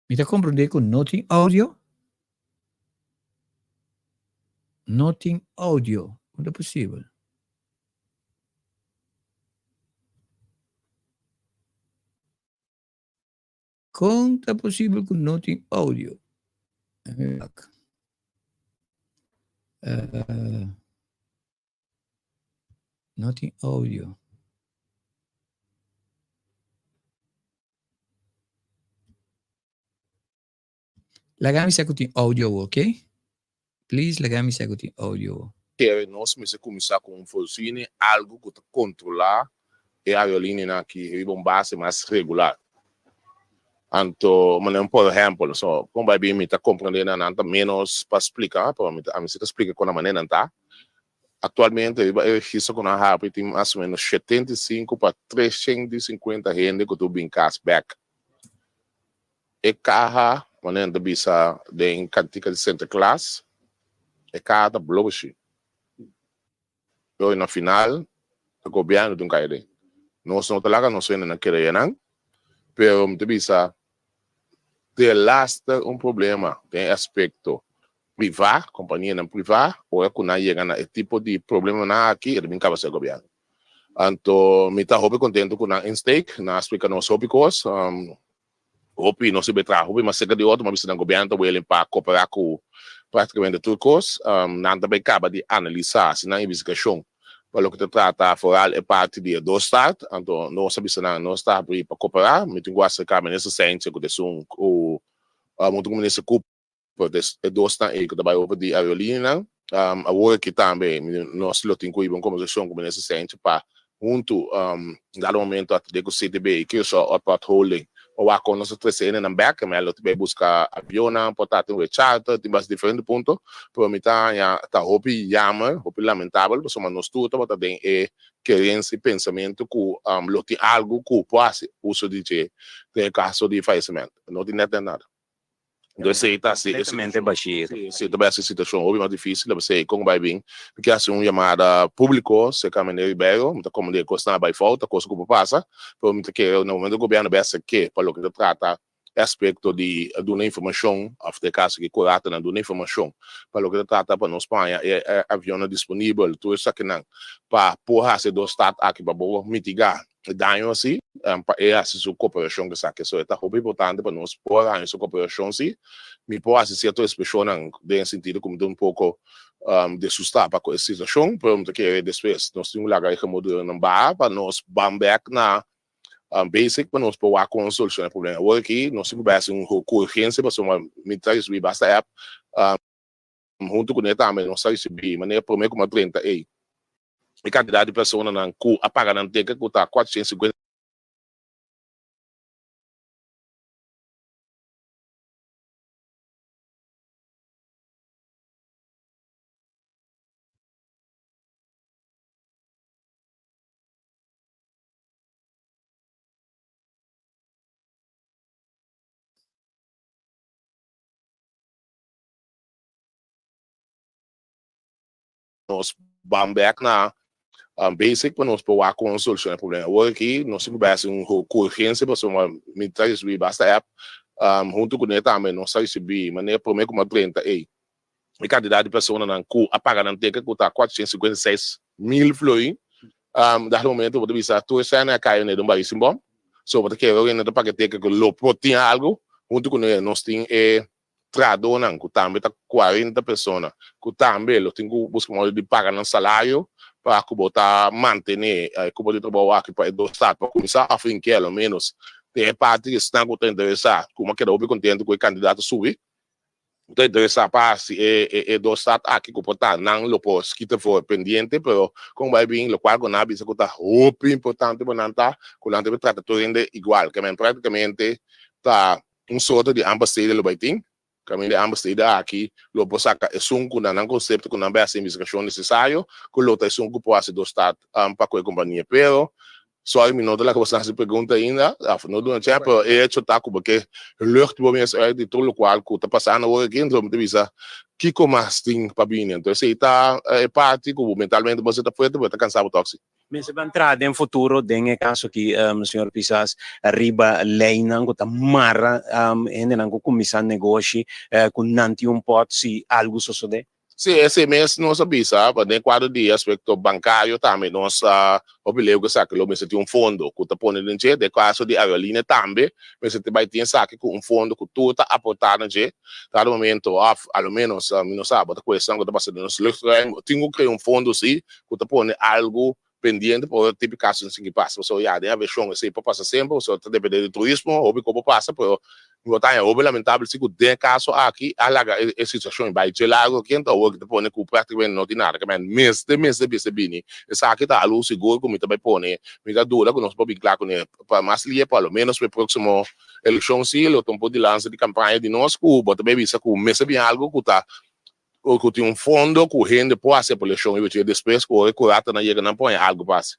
Mi está comprendendo con Nothing Audio? Nothing Audio. Quando é possível? Conta possível que não tem áudio. Não tem áudio. Lagami sa kuti audio, ok? Please, lagami sa kuti audio. Nós começamos a começar com algo que controlar e a aerolínea que vive base mais regular. Então, por exemplo, como vai bem me tá compreendendo nada menos para explicar, para mim a explica com a maneira tá. Atualmente eu registro com a RAP tem mais ou menos 75 para 350 gente que tu bem cashback. E carro, maneira de bisa de cantica de center class, e cada bloche. Eu na final, o governo tem caído. Nós não talaga nós não queremos, pero me bisa de lasta problema tem aspecto privado, companhia não privada, ou é que não chega a tipo de problema na aqui, ele brinca ser governo. Então, me está muito contente com a Instake, na explica nos tópicos, hopi não se betra, hopi mas chega de outro, mas o governo ele para cooperar com praticamente todos, não também acaba de analisar, se na investigação, para o que trata fora é parte de dois estados, então nós sabemos que não está para cooperar, mas tem que ficar nesse centro que desum o muito como nesse cupo de dois estados que trabalha over de aerolínea, agora que também nós lo tem que ir em conversação com nesse centro para junto dado momento até que o CTB que só o holding ou a com nossa 3N na back, mas ela também busca avião, portátil, charter, tem bastante diferentes pontos, para mim tá hopi yama, hopi lamentável, mas nós tudo tá tem querência e pensamento que lo tem algo que pode uso de caso de falecimento, não tem nada. Então, se está assim, se também essa situação é mais difícil, você como vai bem, porque assim uma chamada público, se caminha Ribeiro, muita como de costa vai falta, coisa que passa, por muito que no momento do governo pensa que para o que trata aspecto de uma informação, de caso que curata na uma informação, para o que trata para nós Espanha é avião disponível, tudo isso que não para porra se do estado aqui para mitigar daño assim, é a sua cooperação que sabe que isso é muito importante para nós por a sua cooperação sim, me pode ser certo expressão de sentido como de pouco de sustar para essa situação, porque que depois nós temos lá que mudar não para nós back na basic para nós poder com solucionar o problema. Hoje aqui nós temos base urgência para uma militares we basta app junto com ele também nós recebi maneira por meio como 30 aí. E quantidade de pessoas na cu apaga na teca que está 450 nós back na basic para nós poder com solucionar o problema. Hoje aqui nós temos base urgência para uma militares we basta app junto com ele também nós recebi maneira por meio como 30 aí. E quantidade de pessoas na cu apaga na teca que está 456 mil flores. Dado momento eu vou dizer tu essa é a caia né do país bom. So porque eu ainda para que teca que lo protein algo junto com ele nós tem tradona que também tá 40 pessoas que também lo tem que buscar modo de pagar no salário para que botar manter que pode trabalhar aqui para do estado para começar a fim que pelo menos tem parte que está interessado como que eu contente com o candidato subir então interessar parte é do estado aqui que botar não lo posso que for pendiente pero como vai bem lo qual com a bisa que tá muito importante para não tá com a trata tudo igual que praticamente tá sorte de ambas saídas lo vai ter caminho de ambas aqui, lo posaca é um conceito que não é a investigação necessário, que lo é um que pode ser do estado para a companhia, pero só um minuto lá que você se pergunta ainda, não do tempo é hecho taco porque lucht por mim é de tudo o qual que está passando hoje aqui, então me avisa que como assim para bem, então se está parte que mentalmente você está forte, você está cansado tóxico. Mas se entrar em futuro, tem caso que o senhor Pisas arriba lei não que marra ainda não começar negócio com nanti pot se algo sucede. Sim, esse mês nós sabia, para nem 4 dias, aspecto bancário também, nós obilego que lo mês tem fundo, que tá pondo dentro de caso de aerolínea também, mas você vai ter saque com fundo que tu tá aportando dentro, tá no momento, ao menos, não sabe, a questão que tá passando nos lugares, tenho que criar fundo sim, que tá pondo algo pendiente por tipo caso assim que passa, so já, deve chão assim, para passar sempre, so tá dependendo do turismo, ou como passa, pero botar é lamentável se tem caso aqui alaga a situação vai de lago que então o que põe com praticamente não tem nada que mês de bini essa aqui tá a luz seguro como também põe me dá dura que nós podemos claro né para mais lia pelo menos para próximo eleição sim o tempo de lança de campanha de nós Cuba também bisa com mês bem algo que tá o que tem fundo que rende pode ser por eleição e depois o que rata na chega não põe algo passa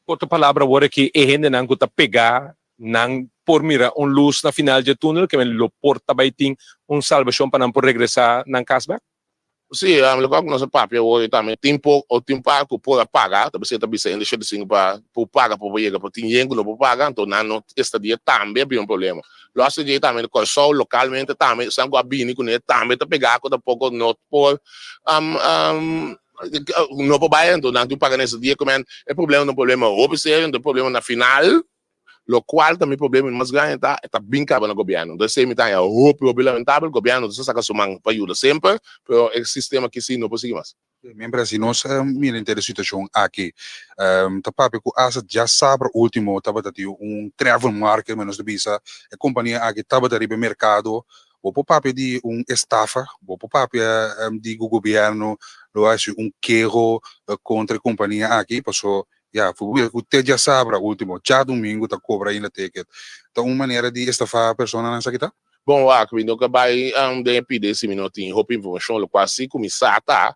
Outra palavra agora que é gente não está pegar não por mira luz na final de túnel que lo porta vai ter salvação para não por regressar na cashback. Sim, a melhor que nós papel hoje também tempo o tempo que pode pagar, também você também ainda deixa de sim para pagar para chegar para dinheiro não pode pagar, então não esta dia também é um problema. Logo dia também o console localmente também são guabini com ele também tá pegar com pouco não por não pode baixar, então não tu paga nesse dia como é problema no problema observe, no problema na final. Lo qual também problema mais grande tá bem caro no governo. Então, se me tá o problema lamentável, o governo só saca sua mão para ajudar sempre, pero o sistema que sim não pode mais. Membro, assim, nós mira a situação aqui. Tá papo que asa já sabe o último, tava tendo travel market, menos de visa, a companhia aqui tava tendo mercado, o papo de estafa, o papo de governo, lo hace quejo contra a companhia aqui, passou ja, você já sabe, o último, já domingo, tá cobra ainda ticket. Então, uma maneira de estafar a pessoa nessa aqui, tá? Bom, que nunca vai pedir esse minutinho, roupa informação, lo qual se começar tá,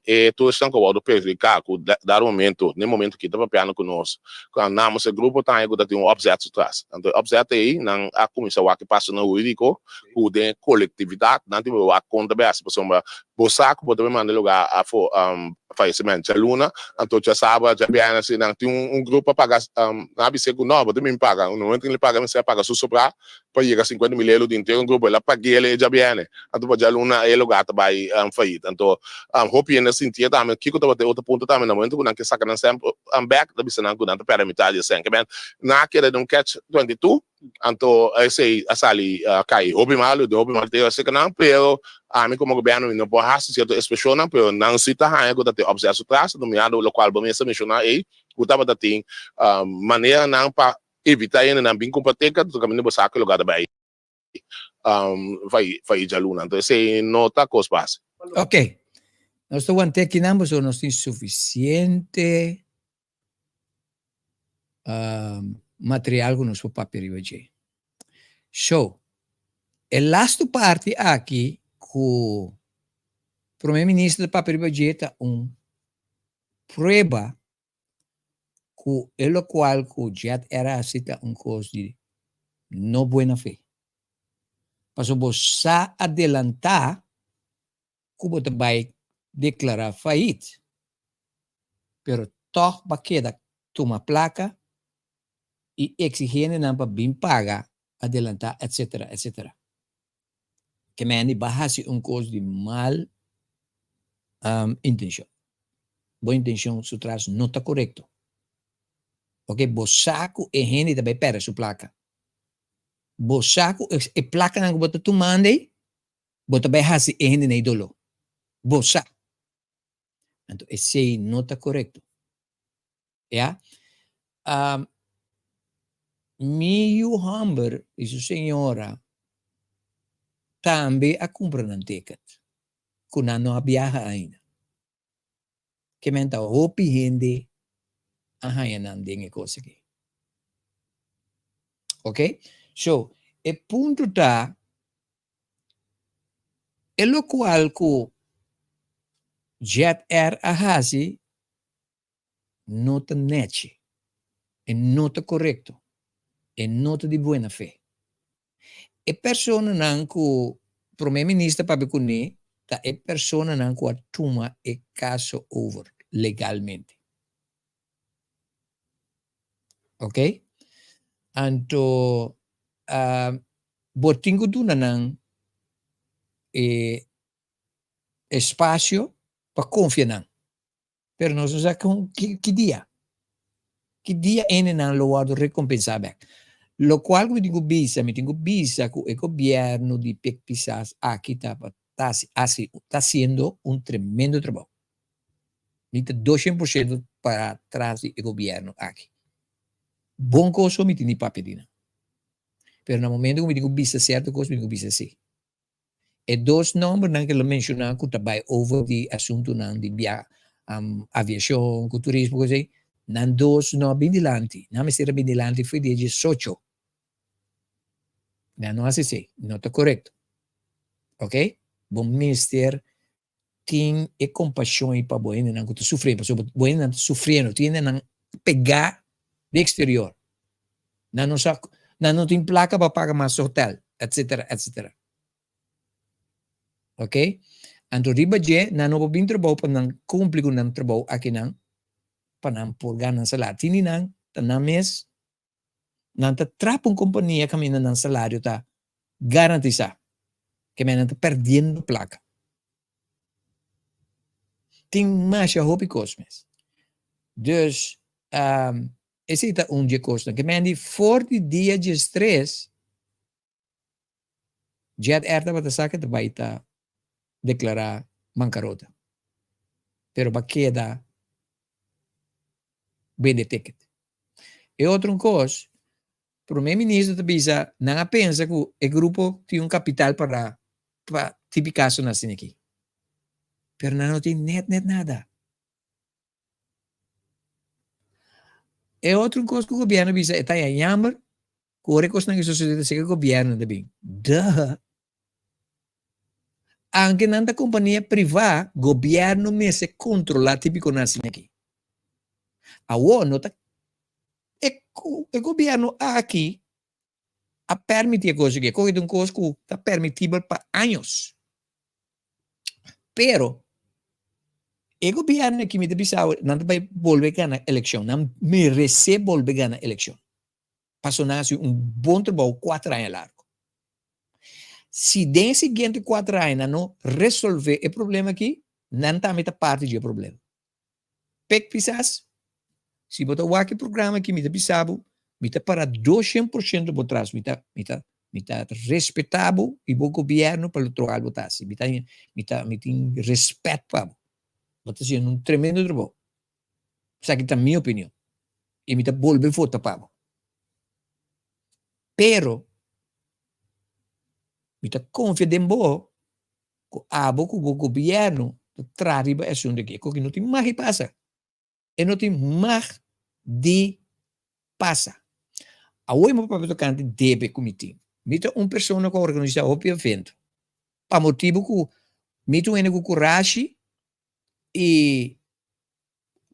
e todos estão com o prejudicar, dar momento, no momento que estava piano conosco, quando nós o grupo tá aí, que tem objeto atrás. Então, objeto aí, não a comissão que passa no jurídico, que tem coletividade, não tem a conta bem, se você saco pode mandar lugar a falecimento de aluna, então já sabe, já bem assim, não tem grupo a pagar, na biseco nova, também paga, no momento que ele paga, você paga só sobrar, para chegar a 50 mil euros de inteiro, grupo, ele paga ele já bem, então pode aluna, ele lugar vai fair, então, hope nesse sentido, também, que eu estava outro ponto também, no momento que saca não sempre, back, da biseco não, não para metade, assim, que bem, na queda de catch 22, então, esse ali cai, hope mal ter esse canal, pero a mim como governo não pode fazer certo expressão, pero não se tá ainda que tem objeto atrás, nomeado local, bom essa mencionar aí, o tava da tem maneira não para evitar ainda não bem competeca, do caminho para sacar lugar da vai de aluna, então esse nota coisa base. Ok. Nós estamos aqui não, mas nós temos suficiente material que nós podemos papel show. A last parte aqui que o primeiro-ministro do papel budget prueba que el qual que já era cita coisa de não boa fé. Para você adelantar que você vai declarar falhita, pero toch vai quedar toma placa e exigir não para bem pagar, adelantar, etc, etc. Que me bahasi coisa de mal intenção. Boa intenção, su traço não está correto. Ok, bosaco e gente também perde sua placa. Bosaco e placa não bota tu mande, bota bahasi e gente nem dolo. Bosa. Então, esse não está correto. Yeah? Meu Humber e sua senhora também a comprar um ticket. Que não viaja ainda. Que me está opiniendo não tem coisa aqui. Ok? So, o ponto está é o qual que Jet Air a hasi não está net, e não está correto, e não está de boa fé. E persona não que o primeiro-ministro para becunar, tá é persona não que atuma e caso over legalmente. Ok? Então, botingo do nanang espaço para confiar. Pero nós não sabemos que dia. Que dia é não loado recompensar back. Lo qual me tenho visa que o governo de Pecpisas aqui está haciendo um tremendo trabalho. Está 200% para trás do governo aqui. Bom coisa me tem para pedir. Pero no momento que me tenho visa certo coisa, me tenho visa sim. E dois números que eu mencionei que também over de assunto de aviação, turismo, coisa aí. Nan dois não bem dilante. Não me será bem dilante foi de 18. Não assim, não está correto. Ok? Bom mister tem compaixão para o boêmio não está sofrendo, porque o boêmio não está sofrendo, tem que pegar do exterior. Não tem placa para pagar mais hotel, etc, etc. Ok? Então, riba je, não vou vir trabalho para não cumprir com o trabalho aqui não, para não por ganhar salário. Tini não, não mês, não está trapa companhia que me não salário está garantizado, que me não está perdendo placa. Tem mais a hobby cosmes. Dus, esse é dia costa, que me for de dia de estresse, já era para sacar de baita declarar bancarrota. Pero para queda bem de ticket. E outra coisa, o primeiro-ministro também não pensa que o grupo tem capital para tipicar isso assim aqui. Pero não tem net nada. E outra coisa que o governo bisa está a chamar, que o recurso na sociedade se o governo também. Anche nanta companhia privada, governo me se controla típico assim aqui. A nota o governo aqui a permitir coisa que corre de coisa que está permitível para anos. Pero o governo que me debisa não vai volver ganhar eleição, não merece volver ganhar eleição. Passou nasce bom trabalho 4 anos largo. Se den seguinte 4 anos não resolver o problema aqui, não está a parte do problema. Pecpisas, se botar o aqui programa aqui, me debisabo, me está para 200% por trás, me está respeitável e o governo para o trabalho botar, me tem respeito para está sendo tremendo trabalho. Essa aqui é a minha opinião. E me está volver votar para Pero, me está confiando em bo, que o governo traz a assunto aqui, que não tem mais que passa. E não tem mais de passa. A hoje, meu papel tocante deve comitir. Me está uma pessoa que organiza o evento. Para motivo que me está com coragem e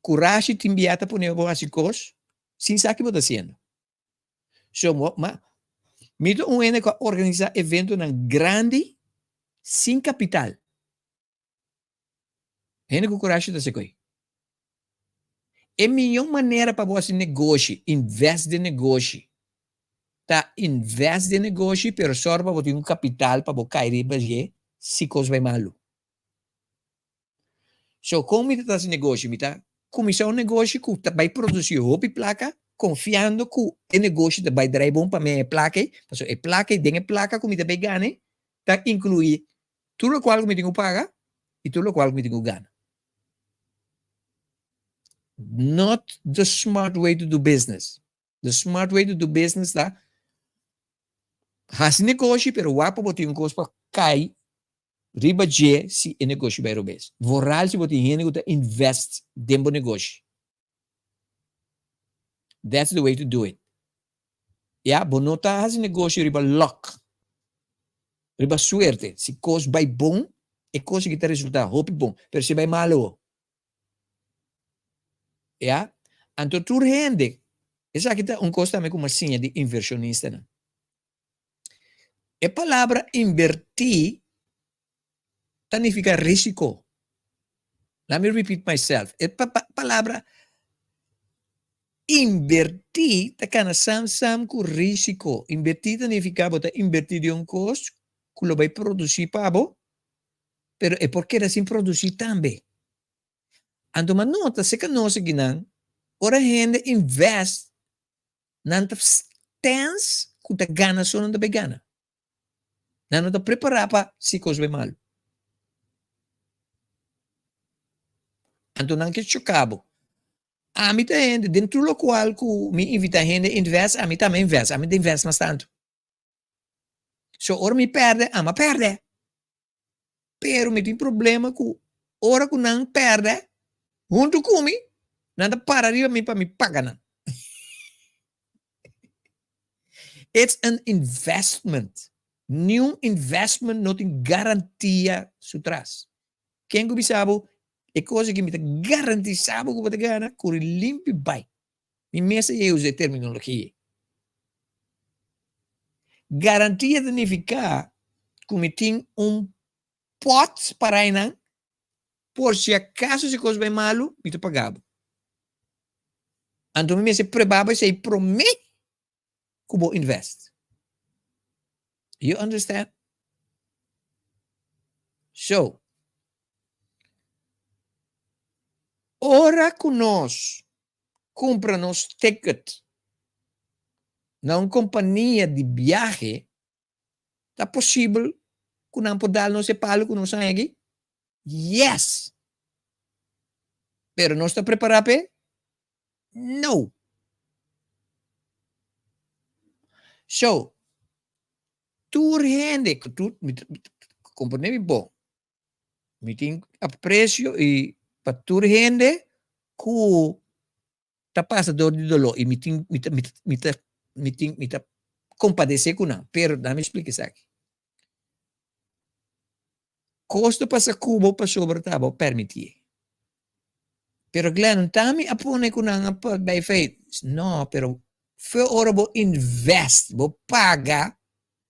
coragem te enviata por nevo assim coisas, sem saber o que está fazendo. So, me está que organiza evento na grande, sem capital. Hene com coragem da sequência. É a melhor maneira para você negócio, investe de negócio. Tá, investe de negócio, pero só para você ter capital para você cair para se coisa vai malo. So, como está esse negócio? Está começar um negócio que vai produzir roupa e placa, confiando que o negócio vai dar bom para minha placa. Porque a placa, tem a placa que vai ganhar, está incluir tudo o qual eu tenho que pagar e tudo o qual eu tenho que ganhar. Not the smart way to do business. The smart way to do business tá faz negócio, pero o apa botar coisa para cair riba de se o negócio vai roubar. Voral se botar gente que invest dentro do negócio. That's the way to do it. Bonota faz negócio riba luck. Riba suerte. Se coisa vai bom, é coisa que tem resultado. Hope bom. Pero se vai malo. Então, tu rende. Essa aqui é coisa também como assim de inversionista. Né? A palavra invertir significa risco. Let me repeat myself. A palavra invertir está sam com risco. Invertir significa botar invertir de coisa que vai produzir para pero é porque assim produzir também. Ando uma nota, se que nós ginang, ora gente invest nanta stance que ta gana só não ta gana. Não ta preparar para se coisa mal. Ando não que chocabo. A mim tá gente dentro do qual que me invita gente invest, a mim também invest, a mim invest mais tanto. So ora me perde, ama perde. Pero me tem problema com ora que não perde, junto comigo, nada para arriba me para me pagar não. It's an investment. New investment não tem garantia sutras. Quem que sabe é coisa que me dá garantia sabe que vai ganhar, corre limpo bem. Me mesa eu uso terminologia. Garantia significa que me tem pot para aí não, por se acaso se coisa bem malo, me te pagava. Então me se prepara e se promete que vou invest. You understand? So, ora que nós compramos ticket na uma companhia de viagem, é possível que não podemos nos separar com nós aqui? Yes. Pero nós está preparado para? No. So, tu rende, tu companhia bom, me tem a preço e para tu rende que tá passador de dolor e me compadecer com não. Pero dá-me explicar isso aqui. Custo para cubo para sobre tabo permitir. Pero Glenn, tami apone ko na nga by faith. No, pero for ora bo invest, bo paga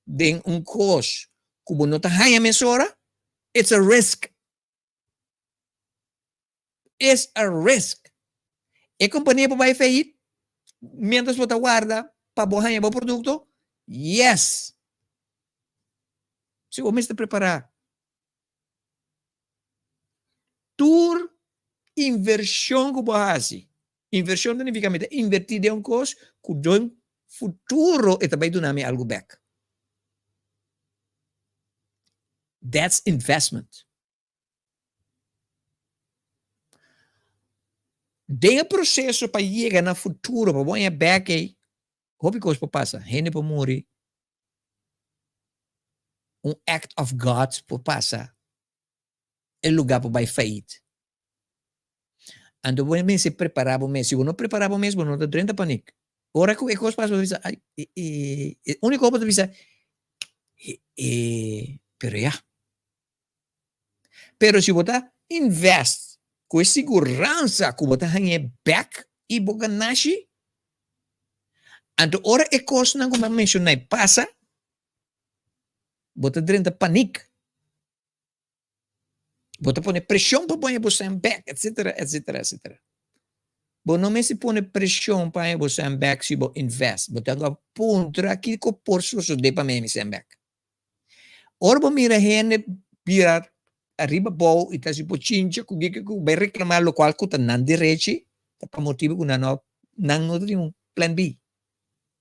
din un cost. Kubo no tahaya mesora, it's a risk. It's a risk. E companhia po by faith, mientras po ta guarda, pa bo hanya bo produkto, yes. Se o mes te preparar. Tour inversão que você inversão significa invertir de coisa que do futuro e também do nome algo back. That's investment. De processo para chegar no futuro, para ganhar back aí, hobby coisa para passar, gente para morrer, act of God para passar, lugar para by faith. Ando bem se preparava mesmo. Se eu não preparava mesmo, não dá 30 panic. Ora que é coisa para você, único que você pero já. Pero se você invest com segurança que você ganha back e você nasce, ando ora é coisa não como mencionei passa, você 30 panic. Você põe pressão para pôr você back, etc, etc, etc. Você não se põe pressão para você back se você invest. Você tem que ponto aqui que por isso de para mim se back. Ora você mira gente virar arriba bom e tá se pochincha que vai reclamar lo qual que tá não direito, tá para motivo que não tem um plan B.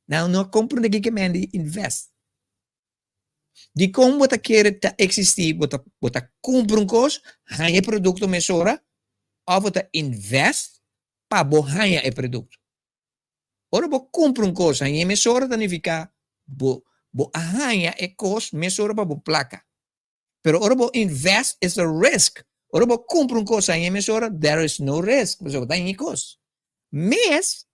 Não compra que mande invest. De como você quer existir, você compra coisa, ganha produto mesora, ou você invest para ganhar o produto. Ora, você compra coisa, ganha mesora, significa você ganha coisa mesora para placa. Pero ora, você invest is a risk. Ora, você compra coisa, ganha mesora, there is no risk, você está ganhando coisa. Mas,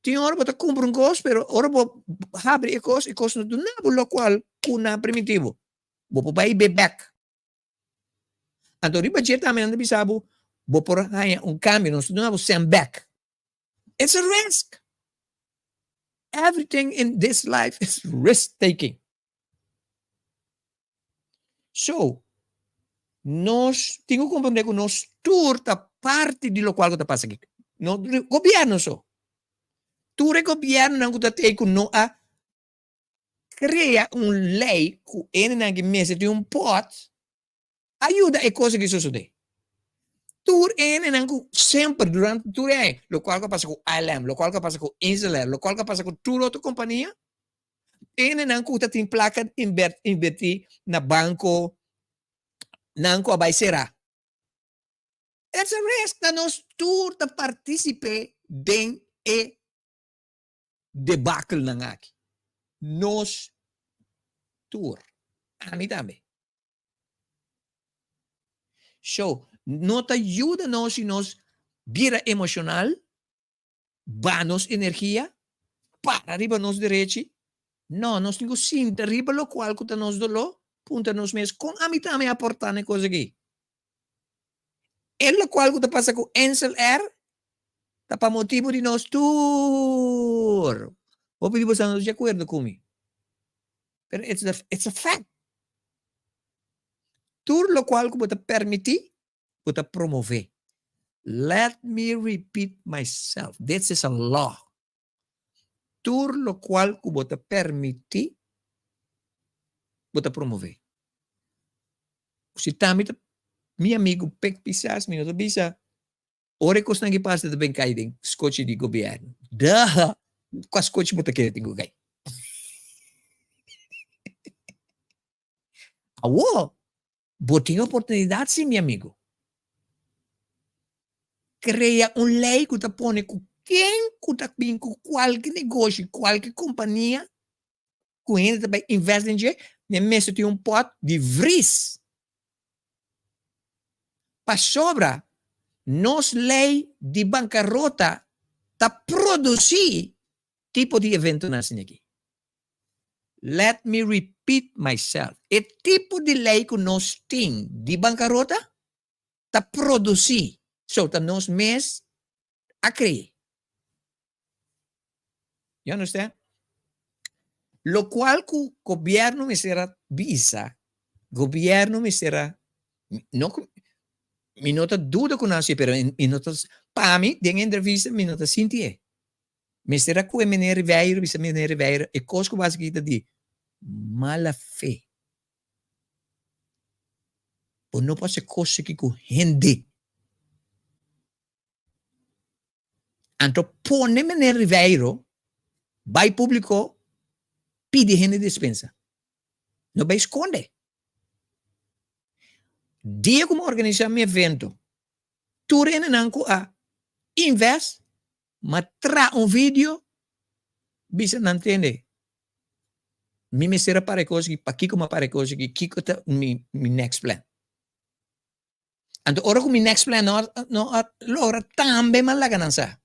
tem hora você compra coisa, pero ora você abre coisa e coisa não é lo qual kuna primitivo. Você vai back. Então, riba jeta também não bisa você por ganhar cambio, não você back. It's a risk. Everything in this life is risk taking. So, nós temos que compreender que nós turta parte de lo qual está passando aqui. No governo só. Tu governo não está tendo não a cria lei que ele não mese de pot Ajuda é coisa que sucede. Tour en nanku sempre durante tour é, lo qual que passa com ILM, lo qual que passa com Insular, lo qual que passa com tour outra companhia, en nanku tá tem placa invertir na banco, nanku abai será. It's a risk that nos tour ta participe den e debacle na ngaki. Nos tour. Ami também. So, não te ajuda nós e nos vira emocional, banos energia, para arriba nos direito. Não, nós temos sim, arriba lo qual que nos dolo, punta nos mes, com a mitad me aportar na coisa aqui. É lo qual que passa com Ansel R, tá para motivo de nós tour. Vou pedir você não de acordo comigo. Pero it's a fact. Tour lo qual que você permitir, você promover. Let me repeat myself. This is a law. Tour lo qual que você permitir, você promover. Se também meu amigo Pek Pisas, minuto bisa, ore kos nang ipasa da bengkay ding skoche di gobyerno. Dah, kas skoche mo ta kaya tingo kay. Awo, boting oportunidad si mi amigo. Crea un lei que te pone com quem que tá bem com qualquer negócio, qualquer companhia, que ainda também investe em dinheiro, nem mesmo tem um pot de vris. Para sobra, nos lei de bancarrota tá produzir tipo de evento assim aqui. Let me repeat myself. O tipo de lei que nós temos de bancarrota tá produzir. So, tá nos mês a criar. You understand? Lo cual que o governo me será visa, governo me será, não, me nota dúvida com nós, pero me nota, para mim, de entrevista, me nota sentir. Me será que o menino Ribeiro, bisa menino Ribeiro, e coisa que base aqui de mala fé. Ou não pode ser coisa que com gente. Então, põe menino Ribeiro, vai público, pede gente dispensa. Não vai esconder. Dia como organizar meu evento, tu renanco a invest, mas tra vídeo, bisa não entende. Me será para coisa que para como para coisa que kiko tá mi next plan. Então, ora com mi next plan não logra também malaga não sa.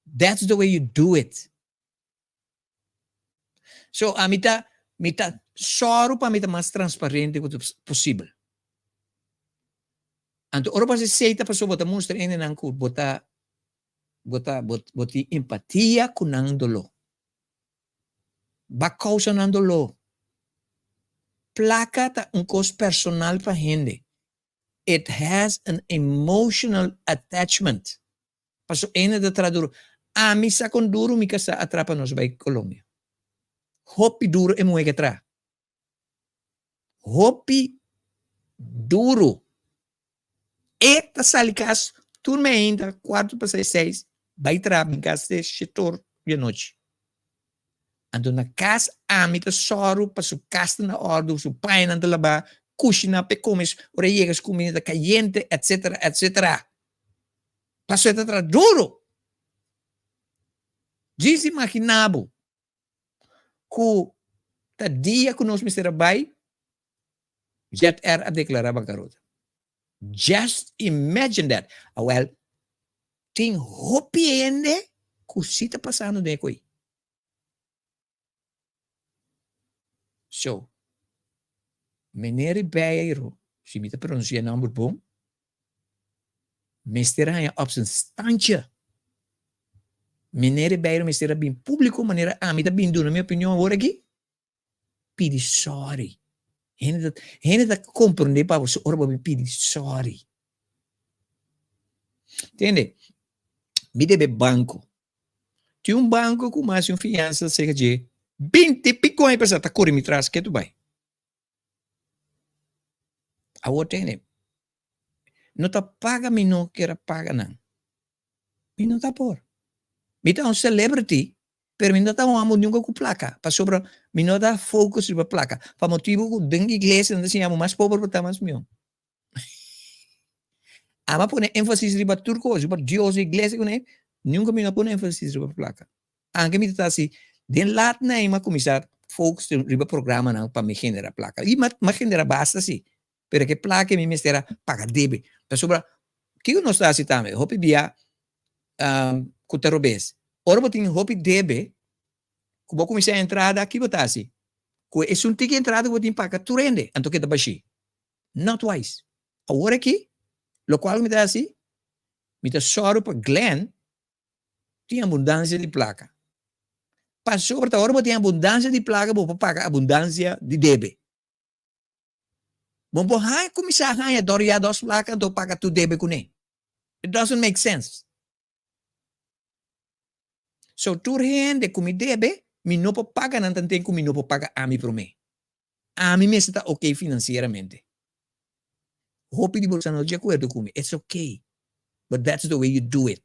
That's the way you do it. So, a mita soro para mita mais transparente possível. Então, ora para se seita para bota mostra ainda não que bota empatia com nandolo. Ba causa nandolo. Placa ta um costo personal para gente. It has an emotional attachment. Paso ainda da traduro. A misa con duro mi casa atrapa nos by Colombia. Hopi duro e muega tra. Hopi duro. Eta salikas, turma ainda, 4:06, vai tra em casa de setor de noite. Ando na casa, amita soro, para su casa na ordem, su pai na laba, kushina pe comes, ora llegas comida caliente, etc, etc. Paso eta tra duro. Diz imaginabo que tá dia que nós Mr. Bay já era a declarar bancarrota. Just imagine that. Well, tem hopi ainda que se está passando de coi. So, meneer Ribeiro, se me está pronunciando o nome bom, Mr. Raya op zijn standje. Meneer Ribeiro me será bem público, maneira a mim tá bem duro, na minha opinião, agora aqui, pede sorry. Ele tá compreender para você, ora me pede sorry. Entende? Me deve banco. Tem um banco com mais uma fiança, cerca de 20 picões para tá correndo me traz, que tu vai. Awo tene. No ta paga mi no kera paga nang. Mi no ta por. Mi ta un celebrity, pero mi no ta un amo nunca ku placa. Pa sobra, mi no ta focus riba placa. Pa motivo ku deng iglesia na siya mo mas pobre pa tamas miyo. Ama pone énfasis riba turco, riba Dios iglesia kune, nunca mi no pone énfasis riba placa. Anche mi ta si, den laat na ima comisar focus riba programa na pa mi genera placa. I ma genera basta si. Pero que placa mi mestera paga debe. Pa sobra, que não está assim também, hopi bia kutarobes. Ora botin hopi debe, kubo comecei a entrada aqui botar assim. Ku é um ticket entrada botin paga tu rende, anto que da baixi. Not wise. Agora aqui, lo qual me dá assim, me dá soro para Glenn, tem abundância de placa. Passou para hora botin abundância de placa, vou pagar abundância de debe. Bom, hai começar a doria dos placas, do paga tu debe com ele. It doesn't make sense. So, tu rende com me debe, me não pode pagar, não tem como me não pode pagar a mim por mim. A mim está ok financeiramente. Hope de você não de acordo comigo. It's okay. But that's the way you do it.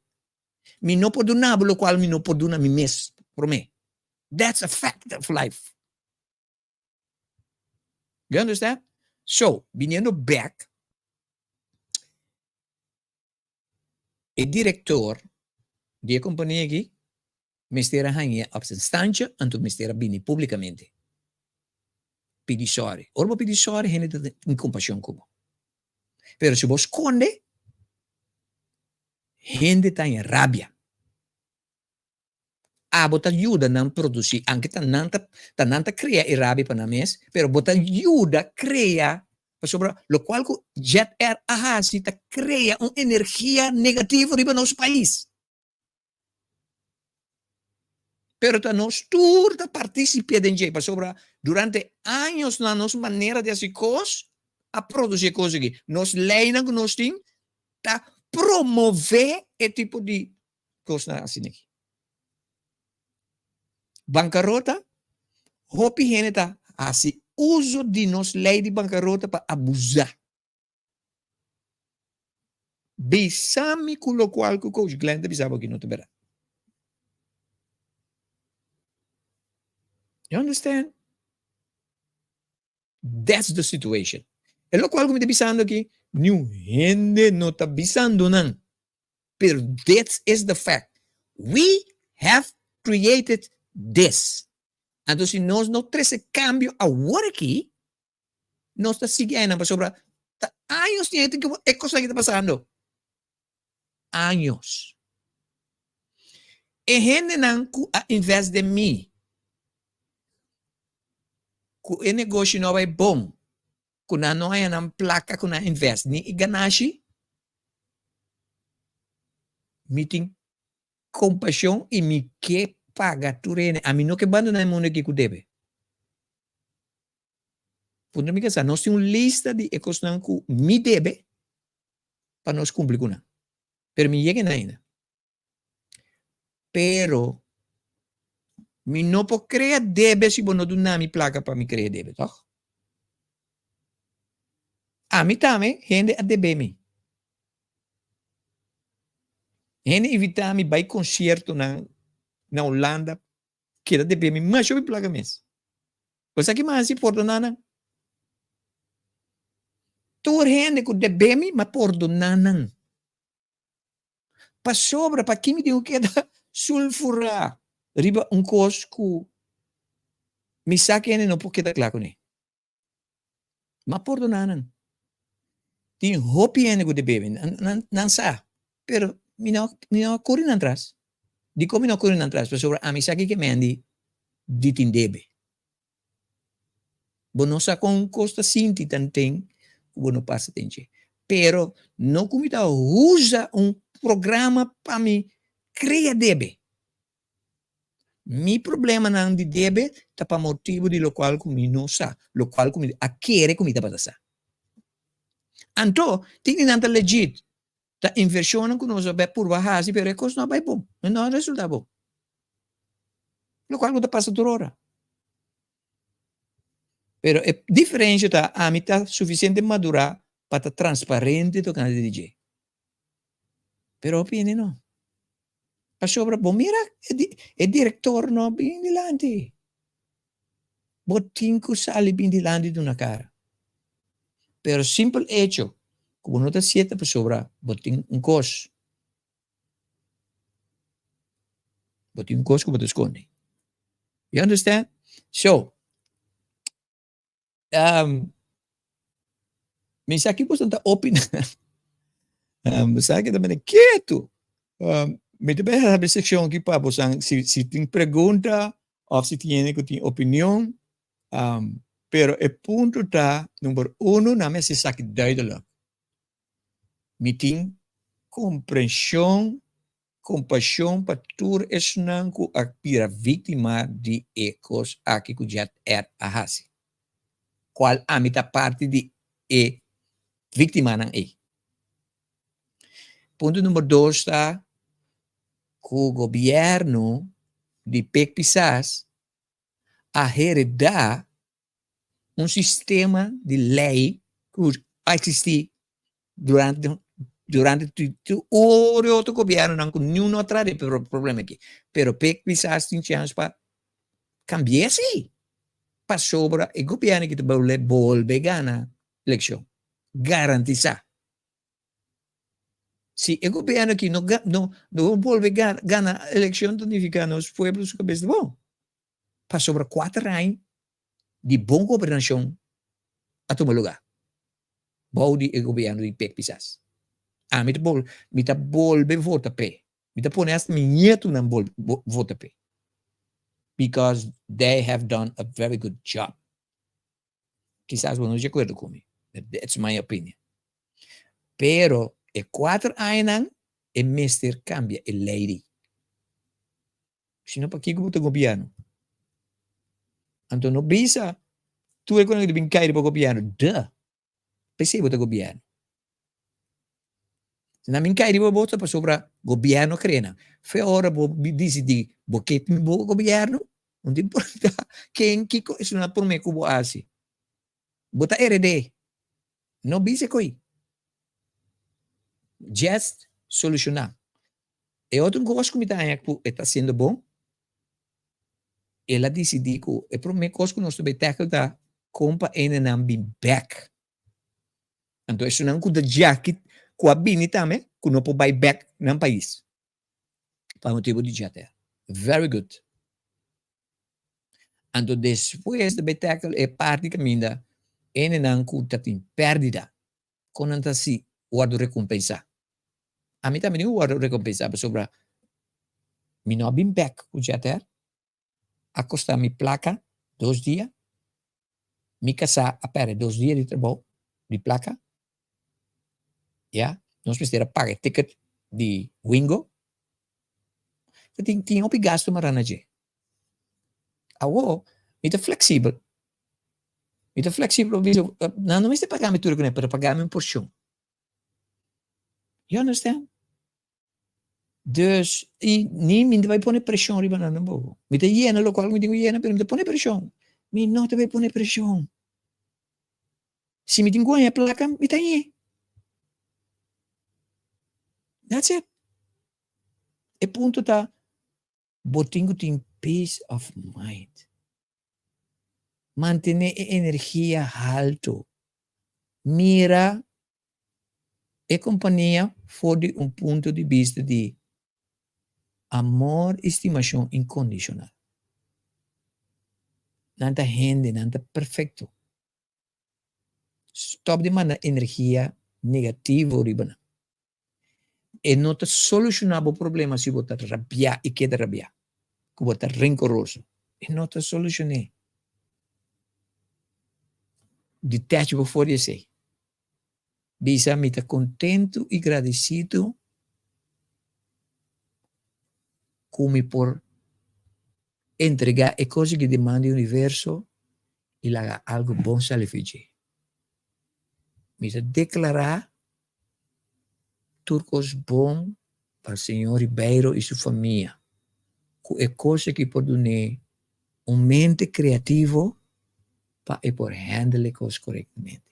Me não pode donar, pelo qual me não pode donar me mesmo por mim. That's a fact of life. You understand? So, viniendo back, el director de la compañía aquí me estera hanging op zijn standje en toen me estera bini públicamente. Pidi sorry. Orbo pidi sorry, gente dat in compasión como. Pero si vos esconde, gente está en rabia. Bota ayuda a producir, aunque tananta crea e rabia para mes, pero bota ayuda a crear, sobre lo cual Jet Air Ahasi crea una energía negativa en nuestro país. Pero nos turta participar en J, sobre durante años na nuestra manera de hacer cosas, a producir cosas aquí. Nos leiden con nos ting, ta promover el tipo de cosas así aquí. Bancarrota, hopi gente tá assim, uso de nos lei de bancarrota para abusar. Bisami com o qual o coach Glenn bisava que não te verá. You understand? That's the situation. É o qual que me está bisando aqui, new gente não está bisando não. Pero that is the fact. We have created this. Então, se nós não trazemos cambio agora aqui, nós estamos seguindo sobre anos que é coisa que está passando. Anos. E gente não investe em mim. O negócio não é bom. Quando não é uma placa, quando investe em ganache, me tem compaixão e me quer paga tu rene. A mim não que bando na mundo que deve. Por mim que nós temos uma lista de coisas que me deve para nós cumprir com ela. Pero me llega ainda. Pero me não pode criar deve se não dá minha placa para me criar deve, tá? A mim também, gente a deve me. Gente evitar me vai concerto na Holanda, que era de bem, mas eu me plaga mesmo. Coisa que mais importa nada. Tu rende que de bem, mas por do nada. Para sobra, para quem me digo que da sulfura, riba cosco, me saque não porque da claro né. Mas por do nada. Tem hopi ene de bem, não sa, pero me não correndo atrás. Di come non corrono atrás, per sopra a mi sa che mendi di tindebe. Bono sa con costa sinti tanten, bono passa tenche. Pero non come ta usa un programma para mi crea debe. Mi problema non di debe ta pa motivo di lo qual come non sa, lo qual come a chiere come ta pata sa. Anto, tingni nanta legit. Ta inversione con uso beh pur bahasi per cosa no vai bom, non risulta bom. Lo qual da passa ora. Pero è differenza ta a metà sufficiente madura para transparente do canal de DJ. Pero opinião não. A sobra, bom, mira, é diretor não bem dilante. Botinho sale bem dilante de uma cara. Pero simple hecho, como não está certa para sobra, botinho cos. Botinho cos como te esconde. You understand? So, me sa aqui você está opinando. Sa aqui também é quieto. Me também a seção aqui para você, se tem pergunta ou se tem opinião, pero o ponto está, número 1, na minha se saque duidelijk. Me tem compreensão, compaixão para tudo isso não que a vítima de ecos aqui que já é a hasi. Qual a mitad parte de vítima não é. Ponto número 2 está que o governo de PEC-PISAS a heredar sistema de lei que vai existir durante o outro governo, não com nenhum outro problema aqui. Pero PEC-PISAS tem chance para cambiar sim. Para sobre o governo que te volve ganhar eleição. Garantizar. Se o governo que não volve ganhar a eleição, significa que os pueblos que estão bom. Para sobre 4 anos de boa governação a tomar lugar. Bom de o governo de PEC-PISAS. Me te volve votar P. Me te põe hasta minha nieto não vota P. Because they have done a very good job. Quizás não de acordo comigo. That's my opinion. Pero, 4 anos, o mestre cambia, a lei. Senão, para que o governo? Então, não bisa, tu é quando ele vem cair para o governo. Pensei para o governo. Se não vem cair para o para sobre o governo, crena. Foi a hora de decidir, porque tem o governo, não importa quem que isso não é por mim que eu assim. Bota RD. Não bisa coi. Just solucionar. E outro coisa que me está sendo bom, ela decidiu que é para mim coisa que nós também tackle da compa ainda não bem back. Então isso não cuida jacket com a bini também, que não pode buy back no país. Para motivo de jater. Very good. Então depois de tackle é parte que ainda ainda não cuida tem perdida. Quando não se guarda recompensar. A mim também não guarda recompensar sobre me não bem back com jater. Acostar minha placa 2 dias. Me casar a pera 2 dias de trabalho de placa. Nós precisamos pagar ticket de Wingo. Tem um gasto maranaje. Agora, me tá flexível. Não me pagar me tudo para pagar minha porção. You understand? Dus, nem vai pôr pressão riba na bobo. Me tá hiena local, me digo hiena, pero me tá pôr pressão. Me não te vai pôr pressão. Se me tenho a placa, me tá hiena. That's it. E ponto tá, botinho tem peace of mind. Mantener a energia alto. Mira a companhia for de ponto de vista de amor e estimação incondicional. Nanta rende, nanta perfeito. Stop de mandar energia negativa ribana. E não está solucionando o problema se você rabiar e quer rabiar. Que você está rancoroso. E não está solucionando. Detachable for you say. Bisa me está contento e agradecido como por entregar a coisa que demanda o universo e lá algo bom se lhe fazer. Me está declarar turcos bom para o senhor Ribeiro e sua família. É coisa que pode dar mente criativo para por handle coisas corretamente.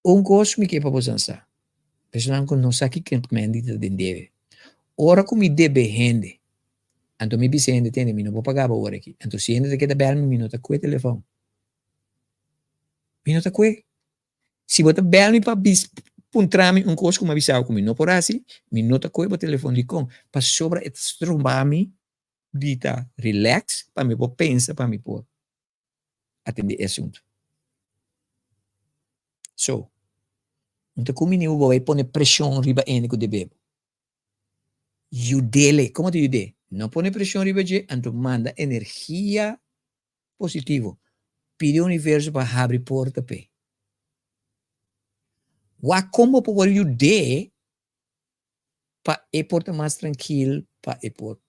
Un coisa que para você pensar. Pessoal que não sabe que mendita deve. Ora como deve rende. Anto me bise rende tem, me não vou pagar ora aqui. Anto se rende que da bel me não tá com o telefone. Me não tá com. Se você bel me para bis puntrami un coisa como avisar como não por assim, me não tá com o telefone de com. Para sobra et strombar-me dita relax para me pôr pensa para me pôr atender esse assunto. So, então como eu vou pôr pressão riba em que debebo. Yudele, como te yude? Não põe pressão riba de, então manda energia positiva. Pide o universo para abrir porta pe. Wa como por yude para e porta mais tranquilo, para e por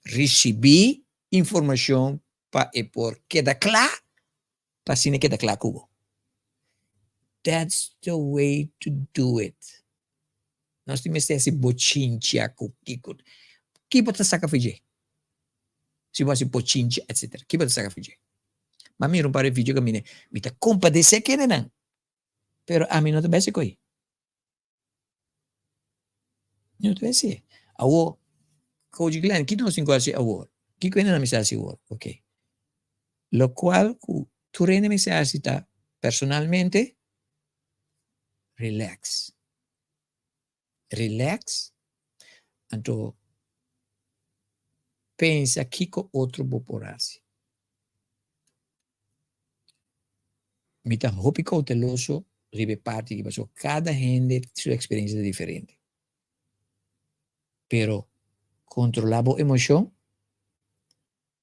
receber informação para e por queda claro, para sine queda claro cubo. That's the way to do it. Nós temos esse bochincha kiko. Que pode sacar fiji? Se você bochincha, etc. Que pode sacar fiji? Mas mira para o vídeo que me tá compadecer que não. Pero a mim não te bese coi. Não te bese. Awo, Coach Glenn, que não se encontra awo? Que coisa não me sabe se awo? Ok. Lo cual, tu reina me sabe tá personalmente, relax. Relax. Então, pensa que com outro boporase. Me tá roupa cauteloso, ribe parte que passou. Cada gente sua experiência é diferente. Pero controlar a emoção,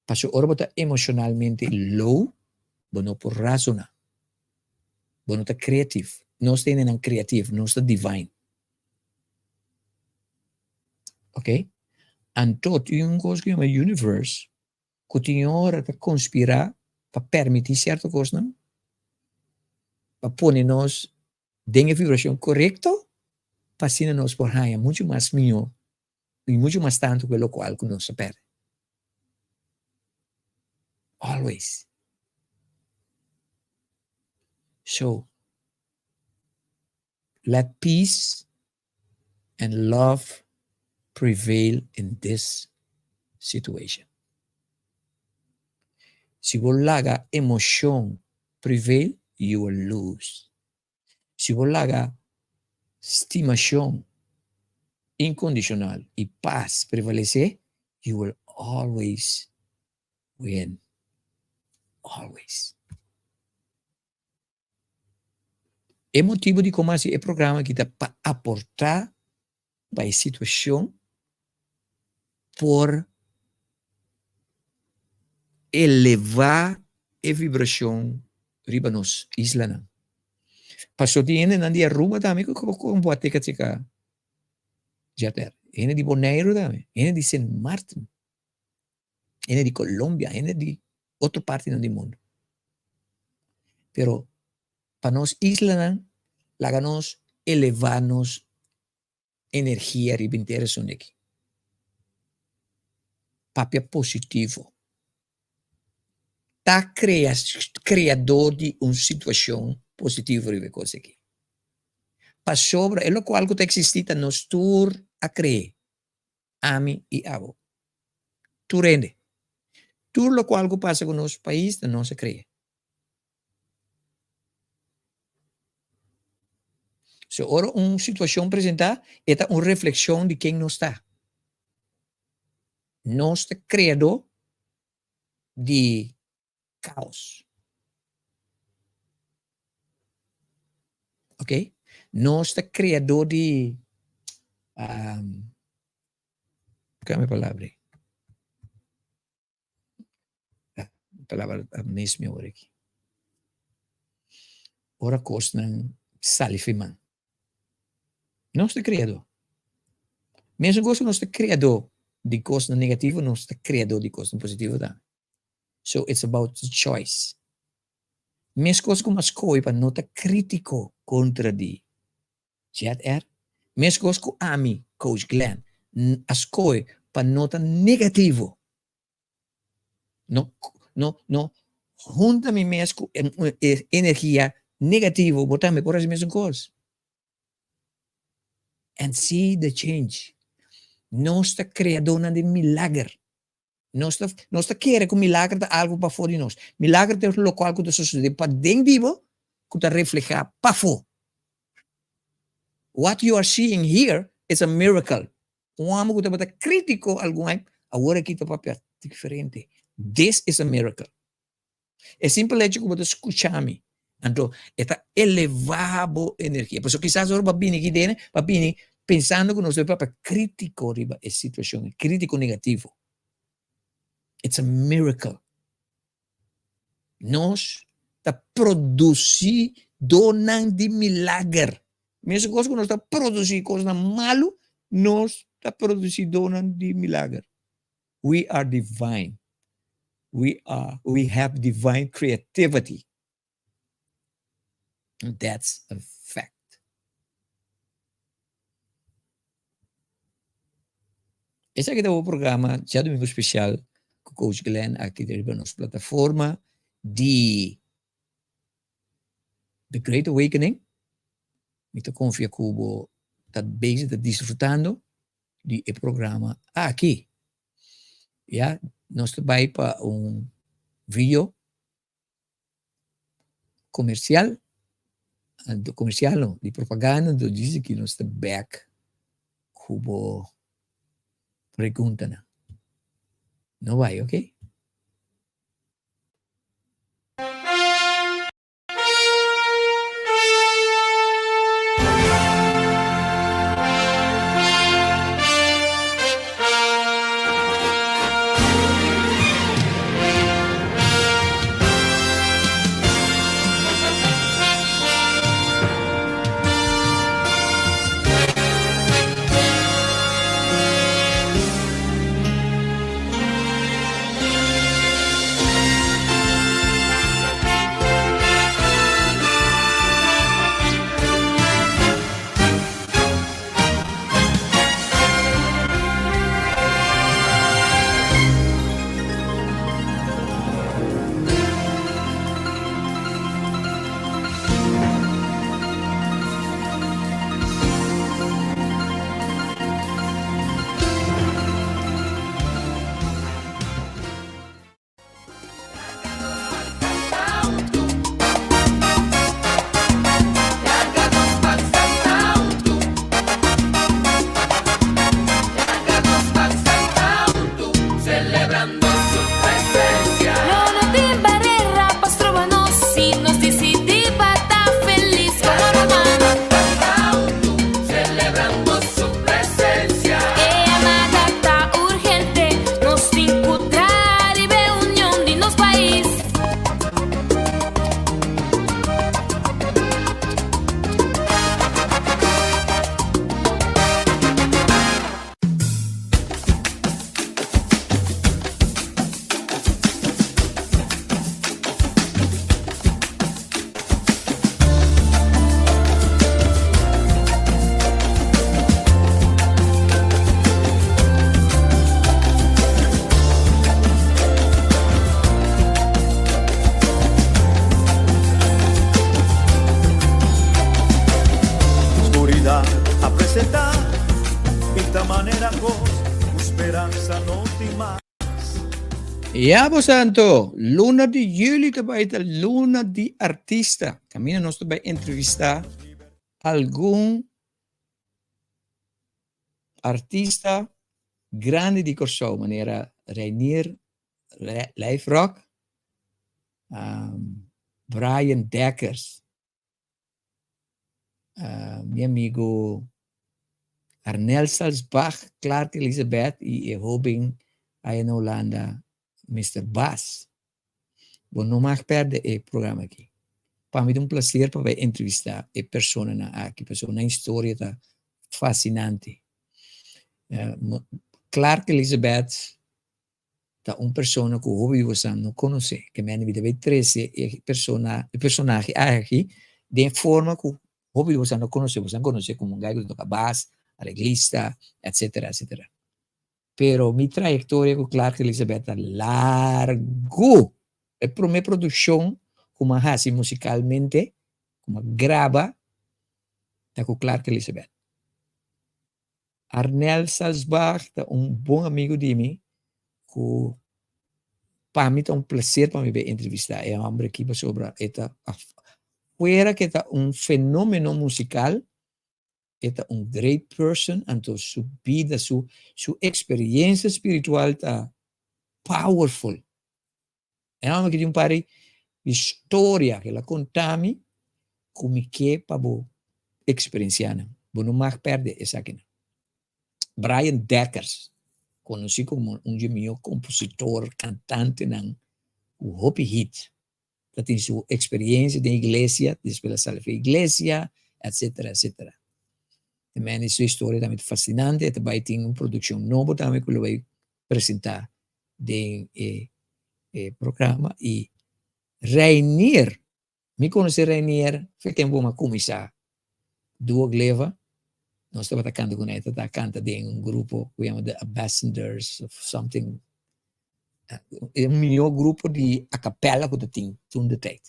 passou hora botar emocionalmente low, não por razonar. Não tá criativo. Não está nem criativo, não está divine. Ok? Então, tem uma coisa que é o universo, que tem hora de conspirar para permitir certa coisa, não? Para pôr-nos em vibração correta, para assim nos por raia muito mais melhor e muito mais tanto que o qual que nós perde. Always. So, let peace and love prevail in this situation. Si vos laga emoción prevail, you will lose. Si vos laga estimación incondicional y paz prevalece, you will always win. Always. É motivo de como esse programa que está para aportar para a situação por elevar a vibração riba nos isla. Passou de ene nandia Aruba também com boate que fica já ter. Ene de Bonaire também, ene de Saint Martin, ene de Colômbia, ene de outra parte do mundo. Pero para nos isla láganos elevarnos energia riba inteira son aqui. Papel positivo. Tá criador de uma situação positiva riba coisa aqui. Para sobra, é o qual que existe nos tur a crer. Ami e abo. Tu rende. Tudo o qual que passa com o nosso país, não se crê. Se ora uma situação apresentar, é uma reflexão de quem não está. Não está criador de caos. Ok? Não está criador de... qual é a palavra? Palavra mesmo agora aqui. Ora costa salifimã. Não está criador. Mesmo coisa não está criador de coisa negativa, não está criador de coisa positiva. Tá? So it's about the choice. Mesmo coisa como as coisas para não estar crítico contra de JR. Mesmo coisa como Ami, Coach Glenn, as coisas para não estar negativo. Não, junta-me mesmo energia negativo, botame por as mesmas coisas. And see the change. Nós está criador de milagre. Nós está querendo que o milagre é algo para fora de nós. Milagre é o local que está sucedendo para dentro, que está reflejar para fora. What you are seeing here is a miracle. Um amo que está crítico algum, agora aqui está papel diferente. This is a miracle. É simplesmente que você escutar-me. Então, está elevado energia. Por isso, quizás agora babini aqui dentro, babini pensando que nós é papel crítico riba a situação, crítico negativo. It's a miracle. Nós está produzindo donan de milagre. Mesmo coisa que nós está produzindo coisa malo, nós está produzindo donan de milagre. We are divine. We have divine creativity. And that's a fact. Esse aqui é o programa, já domingo especial, com o Coach Glenn, aqui na nossa plataforma de The Great Awakening. Eu confio que o está bem, está desfrutando do programa aqui. Já, nós vai para vídeo comercial, de propaganda, diz que nós está back, como pergunta, não vai, ok? Ja, po santo, luna de juli erbij de luna de artista. Camina nos erbij entrevistar algún artista grande di corso, maniera Rainier Lijfrock, Brian Dekkers, mi amigo Arnel Salzbach, Clark Elizabeth y Robin ahí en Holanda, Mr. Bass. Bom, não mais perde o programa aqui. Para mim é prazer para entrevistar a pessoa aqui, pessoa na história tá fascinante. Clark Elizabeth tá pessoa que eu você não conhece, que me vida vai trazer o personagem aqui de forma que você não conhece como gajo que toca bass, arreglista, etc, etc. Pero mi trayectoria con Clark Elizabeth é largo. É para minha produção, como assim musicalmente, uma grava tá com Clark Elizabeth. Arnel Salzbach, tá bom amigo de mim, que para mim é prazer para me entrevistar. É um homem que sobre fuera que está fenômeno musical, está great person, então sua vida, sua experiência espiritual está powerful. É um homem que tem pare história que ela conta-me como que para experienciar. Não mais perde essa aqui. Brian Deckers, conhecido como meu compositor, cantante, o Hopi Hit. Tem sua experiência na igreja, desde a sala da igreja, etc, etc. Também sua história também fascinante, também tem uma produção nova também que ele vai apresentar no programa. E Rainier, me conhece Rainier, foi quem vou começar duas gleva. Nós estamos cantando com ele, está cantando em grupo que chama The Ambassadors of Something. É melhor grupo de a capela que eu tenho, tudo de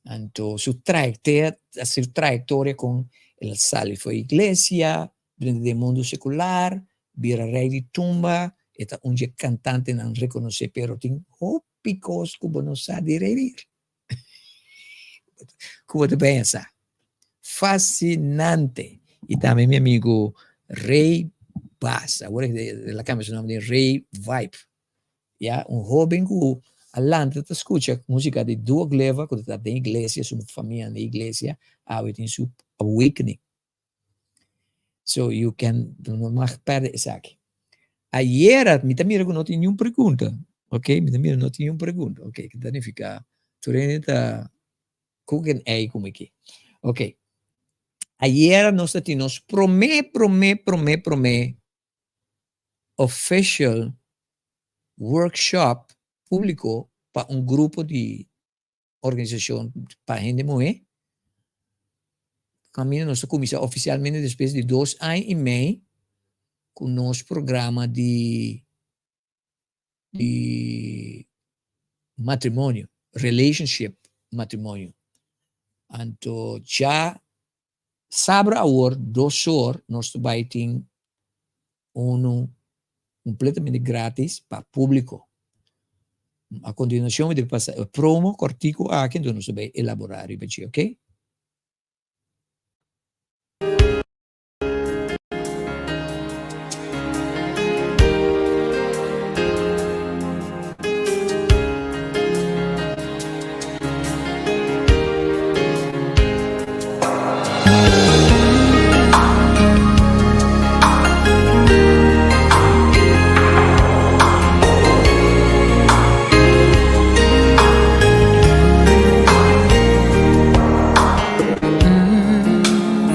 então, sua trajetória com ele sale foi igreja, dentro do mundo secular, vira rei de tumba, e um cantante não reconhece, pero tem picos que não sabe reír. Como te pensa? Fascinante. E também meu amigo Ray Bass, agora ele cambia o nome de Ray Vibe. Yeah, jovem que alante escuta música de duas gleva, quando está na igreja, sua família na igreja, tem sua awakening. So you can não mais perder isso aqui. Ayer, me também não tinha nenhuma pergunta, ok? Me também não tinha nenhuma pergunta, ok? Que daí fica, tu está cooking aí como aqui, ok? Ayer nós tínhamos promete official workshop público para um grupo de organização para gente mulher. Caminho nós começamos oficialmente depois de 2 anos e meio com nosso programa de matrimônio, relationship matrimônio. Então, já sábado agora, 2 horas, nós vai ter completamente grátis para público. A continuação, eu devo passar o promo cortico aqui, então nós vamos elaborar, ok?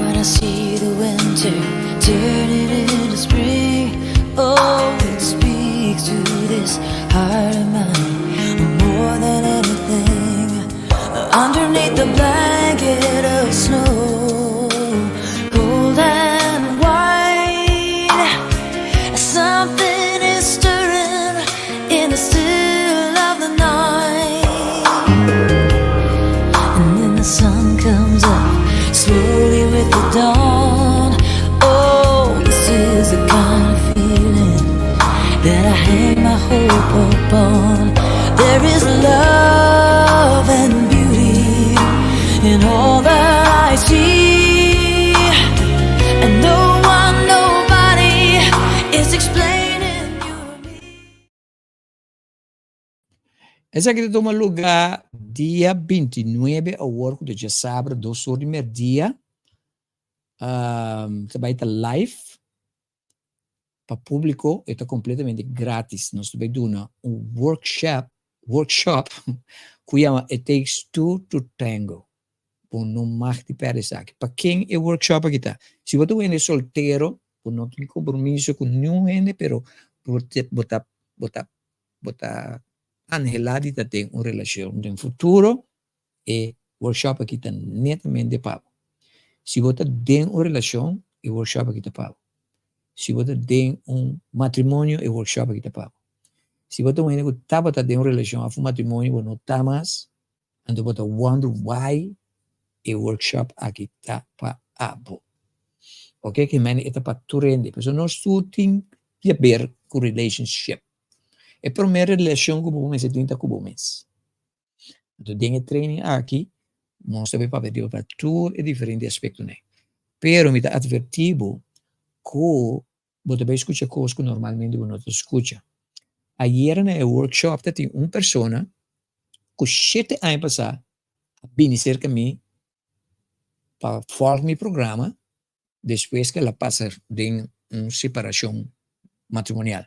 When I see the winter turning into spring, oh, it speaks to this heart of mine more than anything. Underneath the blanket of snow, cold and white, something is stirring in the still of the night. And then the sun comes up slowly with the dawn. Oh, this is the kind of feeling that I hang my hope upon. There is love and beauty in all that I see, and no one, nobody is explaining you to me. Essa aqui toma lugar dia 29 agora, que já sábado, 2 horas de meio-dia. Você vai estar live para público, está completamente grátis. Nós vamos dar um workshop que chama It Takes Two to Tango. Por não mais de perder aqui. Para quem é o workshop aqui está? Se você é solteiro, por não ter compromisso com ninguém, pero você botar anhelado de ter uma relação no futuro, e workshop aqui está netamente pago. Se você tem uma relação, o workshop aqui está pago. Se você tem um matrimônio, o workshop aqui está pago. Se você tem uma relação, um matrimônio, você não está mais, então você wonder why e workshop aqui tá para abo. Ok, que mane eta para turende, pero nós tudo a ver com relationship. É a primeira relação que o mês tem com o mês. Então, tem training aqui, mostra para ver para tudo é diferente aspecto né. Pero me dá advertido que você vai escutar coisas que normalmente você não escuta. Ayer na workshop tem uma pessoa que 7 anos passar vem cerca de mim para formar meu programa depois que ela passa de uma separação matrimonial.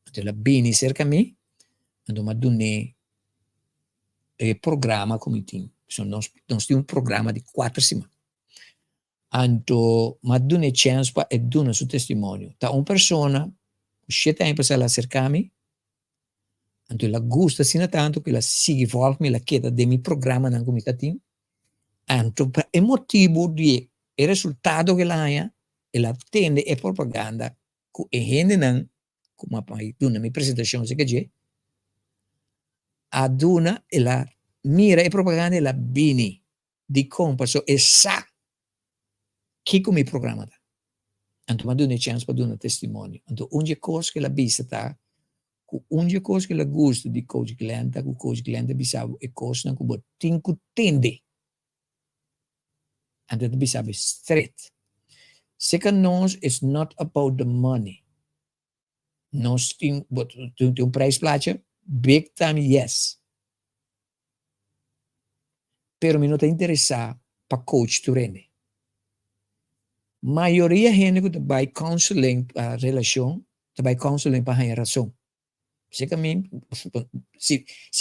Então ela vem cerca de mim, então eu dou programa como tem. Nós temos um programa de 4 semanas. Então, eu dou chance para dar seu testemunho. Tá uma pessoa 7 anos para ela acercar-me, então ela gosta assim tanto que ela sigue volta ela queda de meu programa na comunidade. Então, para o motivo de o resultado que ela tende é propaganda que a gente não, como a pai dona minha apresentação se que a dona ela mira a propaganda ela bini de como so essa que com meu programa. Então, eu dou chance para dar testemunho. Então, onde coisa que ela vista tá, onde coisa que ela gosta de coach cliente, que o coach cliente bisaba é coisa que você tem que entender. And that bisaba straight. Second nós is not about the money. Nós tem um price plaatje, big time yes. Pero me não está interessado para coach tu rende. Maioria gente que vai counseling para relação, vai counseling para a razão. Se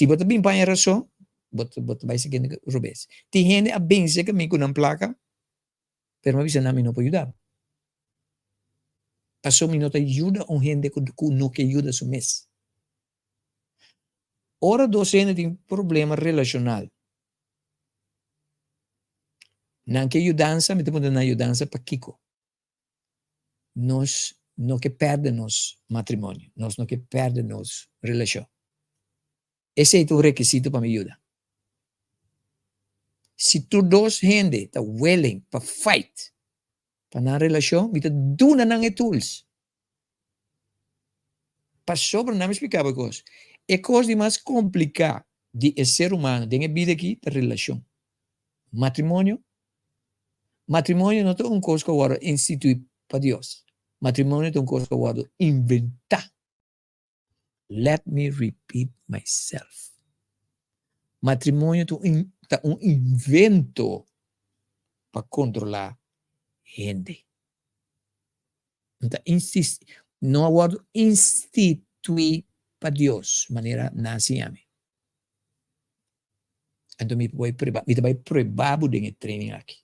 você bem para a razão, você vai seguir o revés. Tem gente a bem se que me com placa, pero me não me não pode ajudar. Passou me não te ajuda um gente que não que ajuda su mês. Ora docente tem problema relacional. Não que ajudança, me temos na ajudança para Kiko. Nós não que perde nos matrimônio, nós não que perde nos relação. Esse é o requisito para me ajudar. Se tu dois gente está willing para fight para na relação, me tá duna nang tools. Para sobre não me explicava coisa. É coisa mais complicada de ser humano, de vida aqui, da relação. Matrimônio não é uma coisa que eu vou instituir para Deus. Matrimônio é uma coisa que eu vou inventar. Let me repeat myself. Matrimônio é um invento para controlar gente. Então, não vou instituir para Deus, maneira nasciame. Então, me vai provar de training aqui.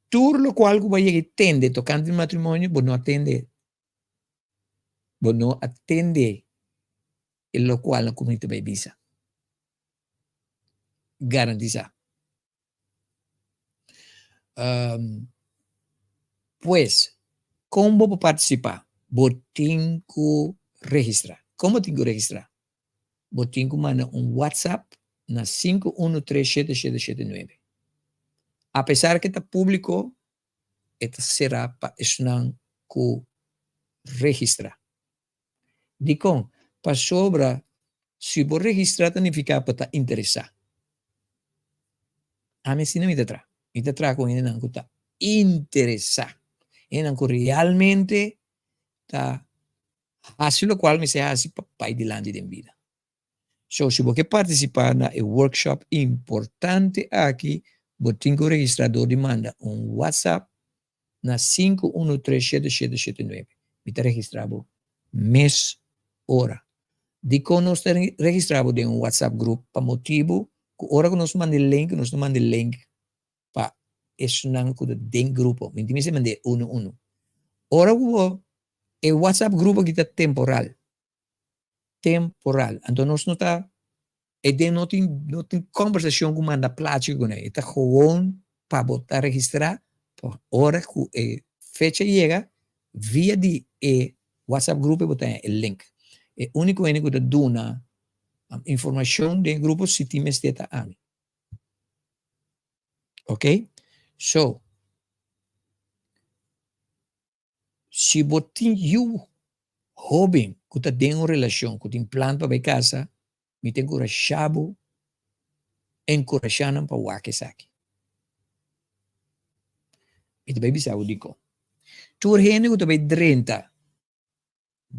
Tudo lo qual que vai entender tocante ao matrimônio, você não atende. Você não atende lo qual a comunidade vai visa. Garantiza. Pues, como vou participar? Você tem que registrar. Como tem que registrar? Você tem que mandar WhatsApp na 5137779. Apesar que está público, esta será para estar que registrar. Digo, para sobra, se você registrar, significa para estar interessado. A mim, se não me detrás. Me detrás com ele não está interessado. Ele não realmente está assim, o qual me se assim para pai de land de vida. So, se você participar na workshop importante aqui, você tem que registrar de manda WhatsApp na 5137779. Me está registrado mês, hora. De quando nós registramos de WhatsApp grupo para motivo, que hora que nós mandamos link para esse não que tem grupo. Me diz mande 1. Hora que o WhatsApp grupo que está temporal. Então nós não está e não tem conversação com manda plática com ele. Está gewoon para botar registrar por hora que fecha chega via de WhatsApp grupo e botar o link. É o único que dá dona informação do grupo se tem esteta a mim. Ok? So, se você tem jovem que tem uma relação, que tem plano para casa, me tem encorajado, encorajando para o que sabe. E também bisa o dico. Tu rende que também 30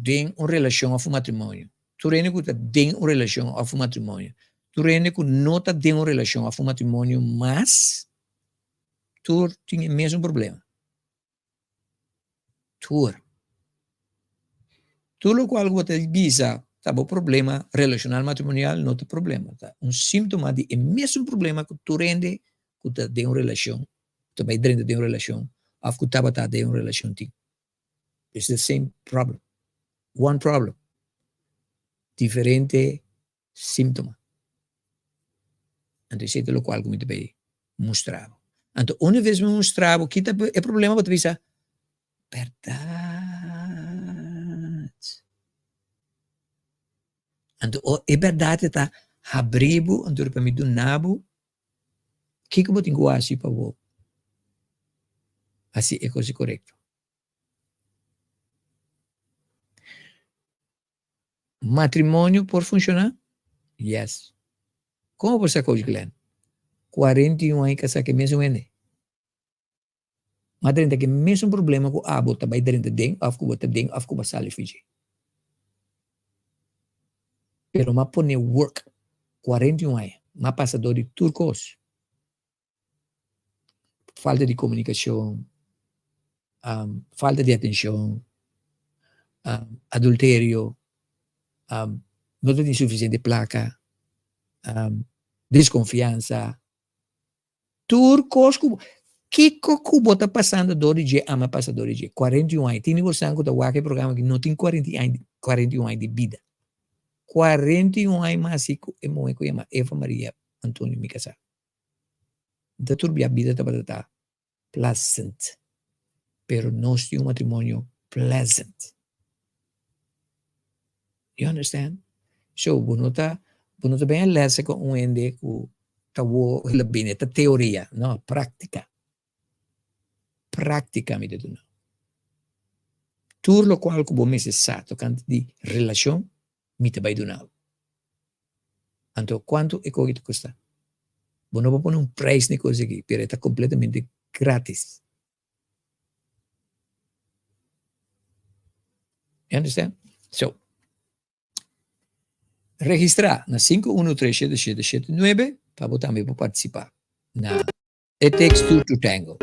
tem uma relação a matrimônio. Tu rende que tem uma relação a matrimônio. Tu rende que não tem uma relação a matrimônio, mas tu tem o mesmo problema. Tu lo qual você bisa, tá bom problema relacional matrimonial, não tem problema. Tá? Um síntoma de o mesmo problema que tu rende que tu tem uma relação, também rende tem uma relação, a que tu tem uma relação. It's the same problem. One problem. Diferente síntoma. Então, isso é o qual eu me mostrava. Então, uma vez me mostrava, que é problema, você pensa, verdade. Então, é verdade, está abrindo, então, para me dar, que eu tenho que fazer para você? Assim é coisa correta. Matrimônio pode funcionar? Yes. Como você coach Glenn? 41 anos casar que mesmo é. Mas tem que mesmo problema com a bota vai dentro de afco bota dentro afco basali fiji. Pero ma pone work 41 anos, ma passador de turcos. Falta de comunicação, falta de atenção, adultério, não tem suficiente placa, desconfiança. Turcos, que Cuba está passando dor de ama passador de 41 anos. Tem negociação com o aquele programa que não tem 41 anos de vida. 41 anos mais rico é muito que Eva Maria Antônio me casar. Da turbia a vida está pleasant, pero não é um matrimônio pleasant. You understand? So, bonota bem alerta com ende que tá o lebine ta teoria, não, prática. Prática me dedo não. Tudo o qual que você necessita canto de relação me te vai donar. Então, quanto é que custa? Você não pode pôr preço de coisa aqui, mas está completamente grátis. You understand? So, registrar na 5137779 para você também participar na It Takes Two to Tango.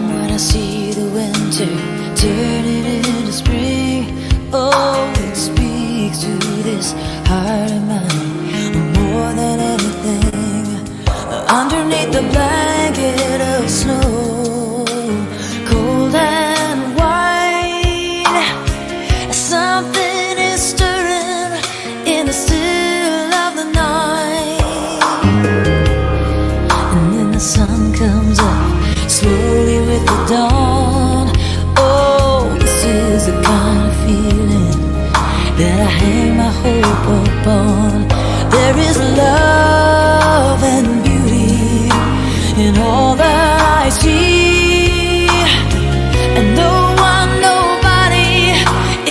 When I see the winter turning into spring, oh, it speaks to this heart of mine more than anything. Underneath the blanket of snow, cold and white, something is stirring in the still of the night. And then the sun comes up slowly with the dawn. Oh, this is the kind of feeling that I hang my hope upon. There is love and beauty in all that I see, and no one, nobody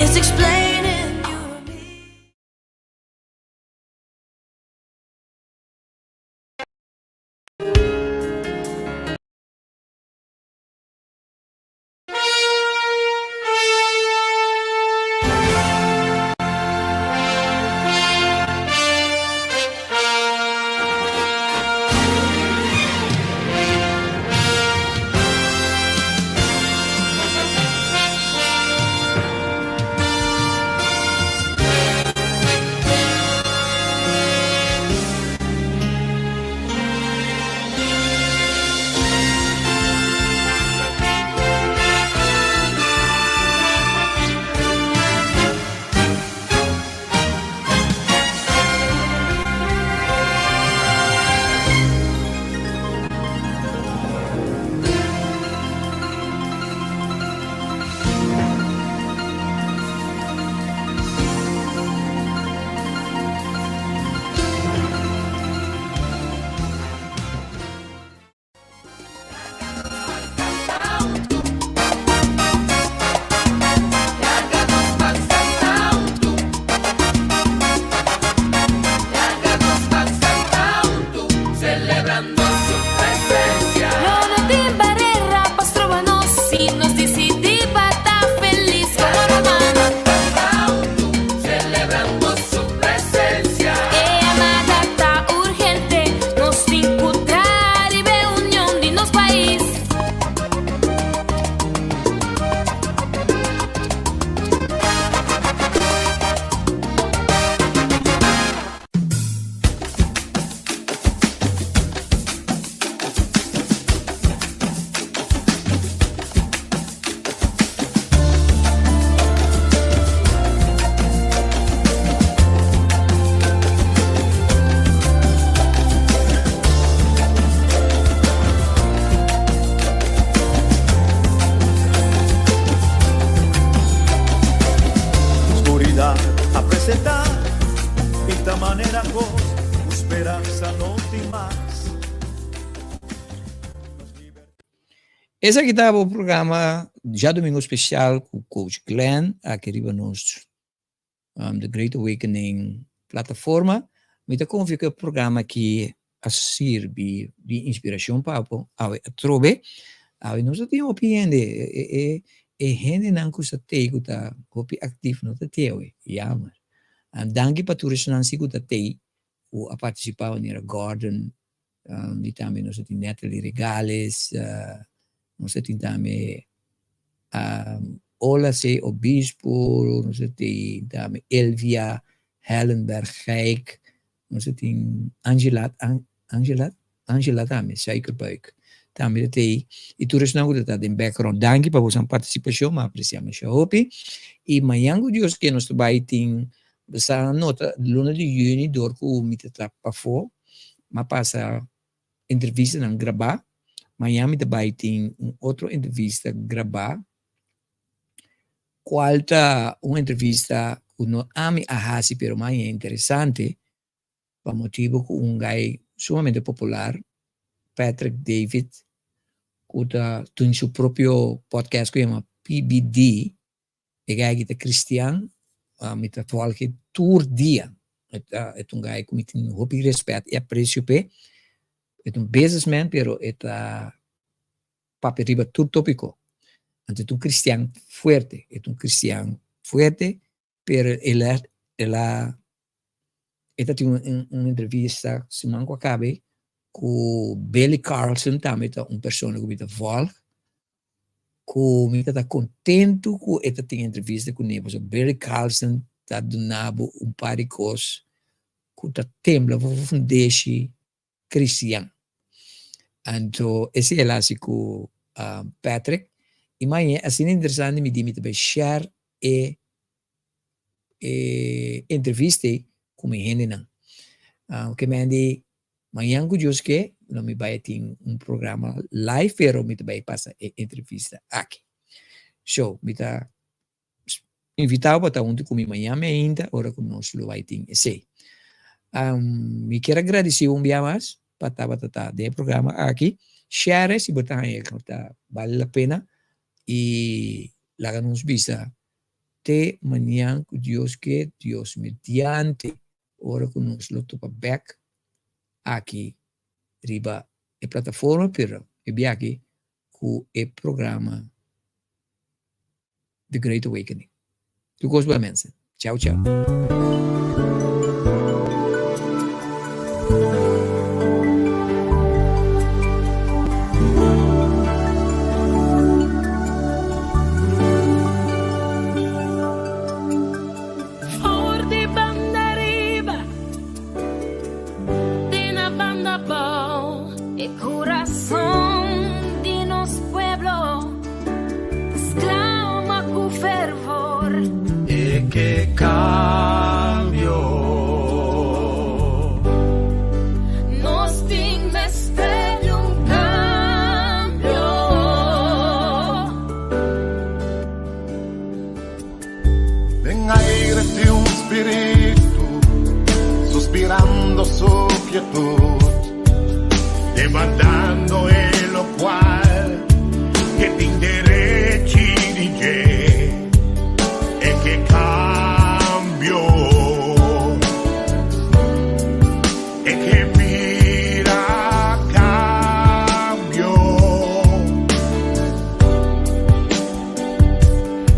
is explaining you to me. maneira com esperança não tem mais. Esse aqui estava o programa já domingo especial com o Coach Glenn, aqui riba nos The Great Awakening plataforma. Então, como fica o programa que a servir de inspiração para a trobe, a nós temos opinião de gente não custa ter que tá hopi ativo não tá ter, já mas danke para todos não se que tá ter o a participar na Gordon, e também nós temos Natalie Regales, nós temos também Ola se Obispo, nós temos também Elvia Hellenberg Geik, nós temos Angela também, Suikerbuik. Também tem, e tudo isso não está em background. Danke para vossa participação, mas apreciamos a hopi. E amanhã, Deus que nós vai ter essa nota, luna de junho, dor com o mita para fora, mas passa entrevista não gravar. Amanhã me vai ter outra entrevista gravar. Qual tá uma entrevista que não ame a hasi, pero mais interessante, por motivo que guy sumamente popular, Patrick David, que tem seu próprio podcast que chama PBD, e guy que é cristiano, me tá falando que todo dia, é guy que tem muito respeito e aprecio, é businessman, pero é papel riba todo tópico. Então, é cristiano forte, pero ela tem uma entrevista, se não acabe, com Billy Carlson, também é uma pessoa que me volta, que me está contente com esta entrevista com ele. So, Billy Carlson está dando par de coisas que está tembla para fundar cristiano. Então, esse é assim com Patrick. E mais assim interessante me diz também share e entrevista com a gente não. O que me diz amanhã com Deus que não me vai ter programa live, pero me vai passar entrevista aqui. So, me tá invitado para estar junto comigo amanhã ainda, hora que nós vai ter esse. Me quero agradecer dia mais para estar de programa aqui. Share se botar aí que vale a pena e lá nos visa te amanhã com Deus que Deus mediante hora que nós lo topa back aqui riba a plataforma pero e aqui com o programa The Great Awakening. Tu gostas bem, tchau, tchau. Demandando en lo cual que te indiretti di te e che cambio e che mira cambio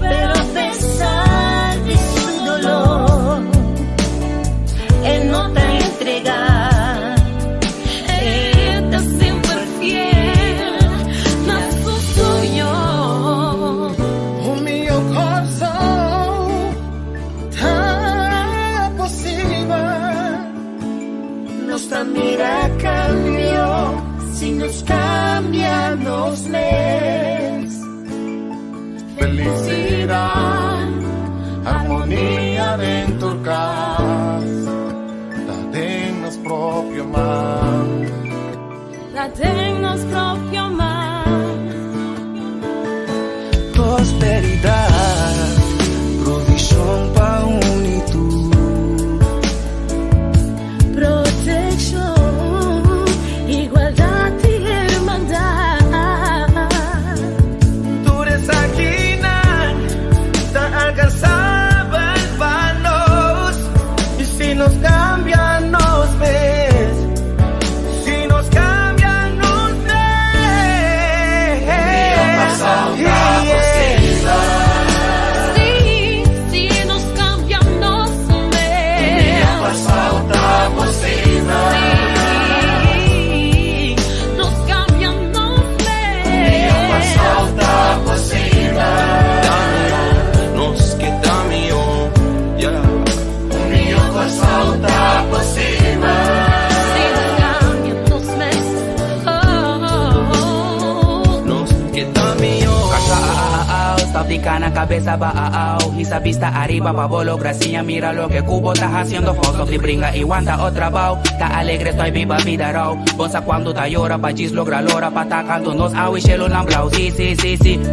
Pero a pesar de su dolor, él no te entrega. Mira cambio, si nos cambian los mes. Felicidad, armonía dentro del casa, la tenemos proprio más. La tenemos proprio más. Prosperidad, provisión para unitud. Dominicana, cabeza baao, esa vista arriba, pabolo, gracia, mira lo que Cubo está haciendo, fotos y brinca y guanta otra bao, ta alegre, estoy viva, vida raw, bonsa cuando ta llora, pa' gis logra lora, pa' ta canto nos awi, shelo lang blau, si,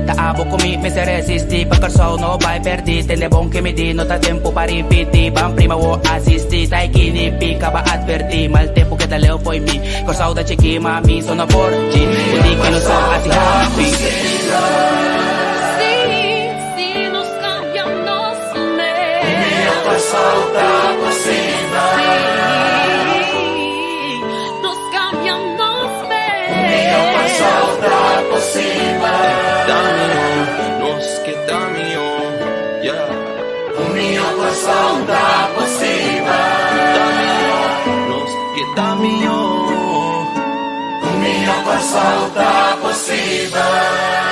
ta abo kumi, me se resisti, pa' carso, no vai perdi, tende bon que me di, no ta tempo pa' ripiti, bam prima wo assisti, tai kini, pica, ba adverti, mal tempo que ta leo foi mi, carso da chiqui, mami, sono porgi, quindi che non so, así happy. Si nos cambian, nos une. Solta por cima. Nos cambian, nos União solta por cima. Nos quedamos, yeah. União solta por cima. Nos quedamos. União solta por cima.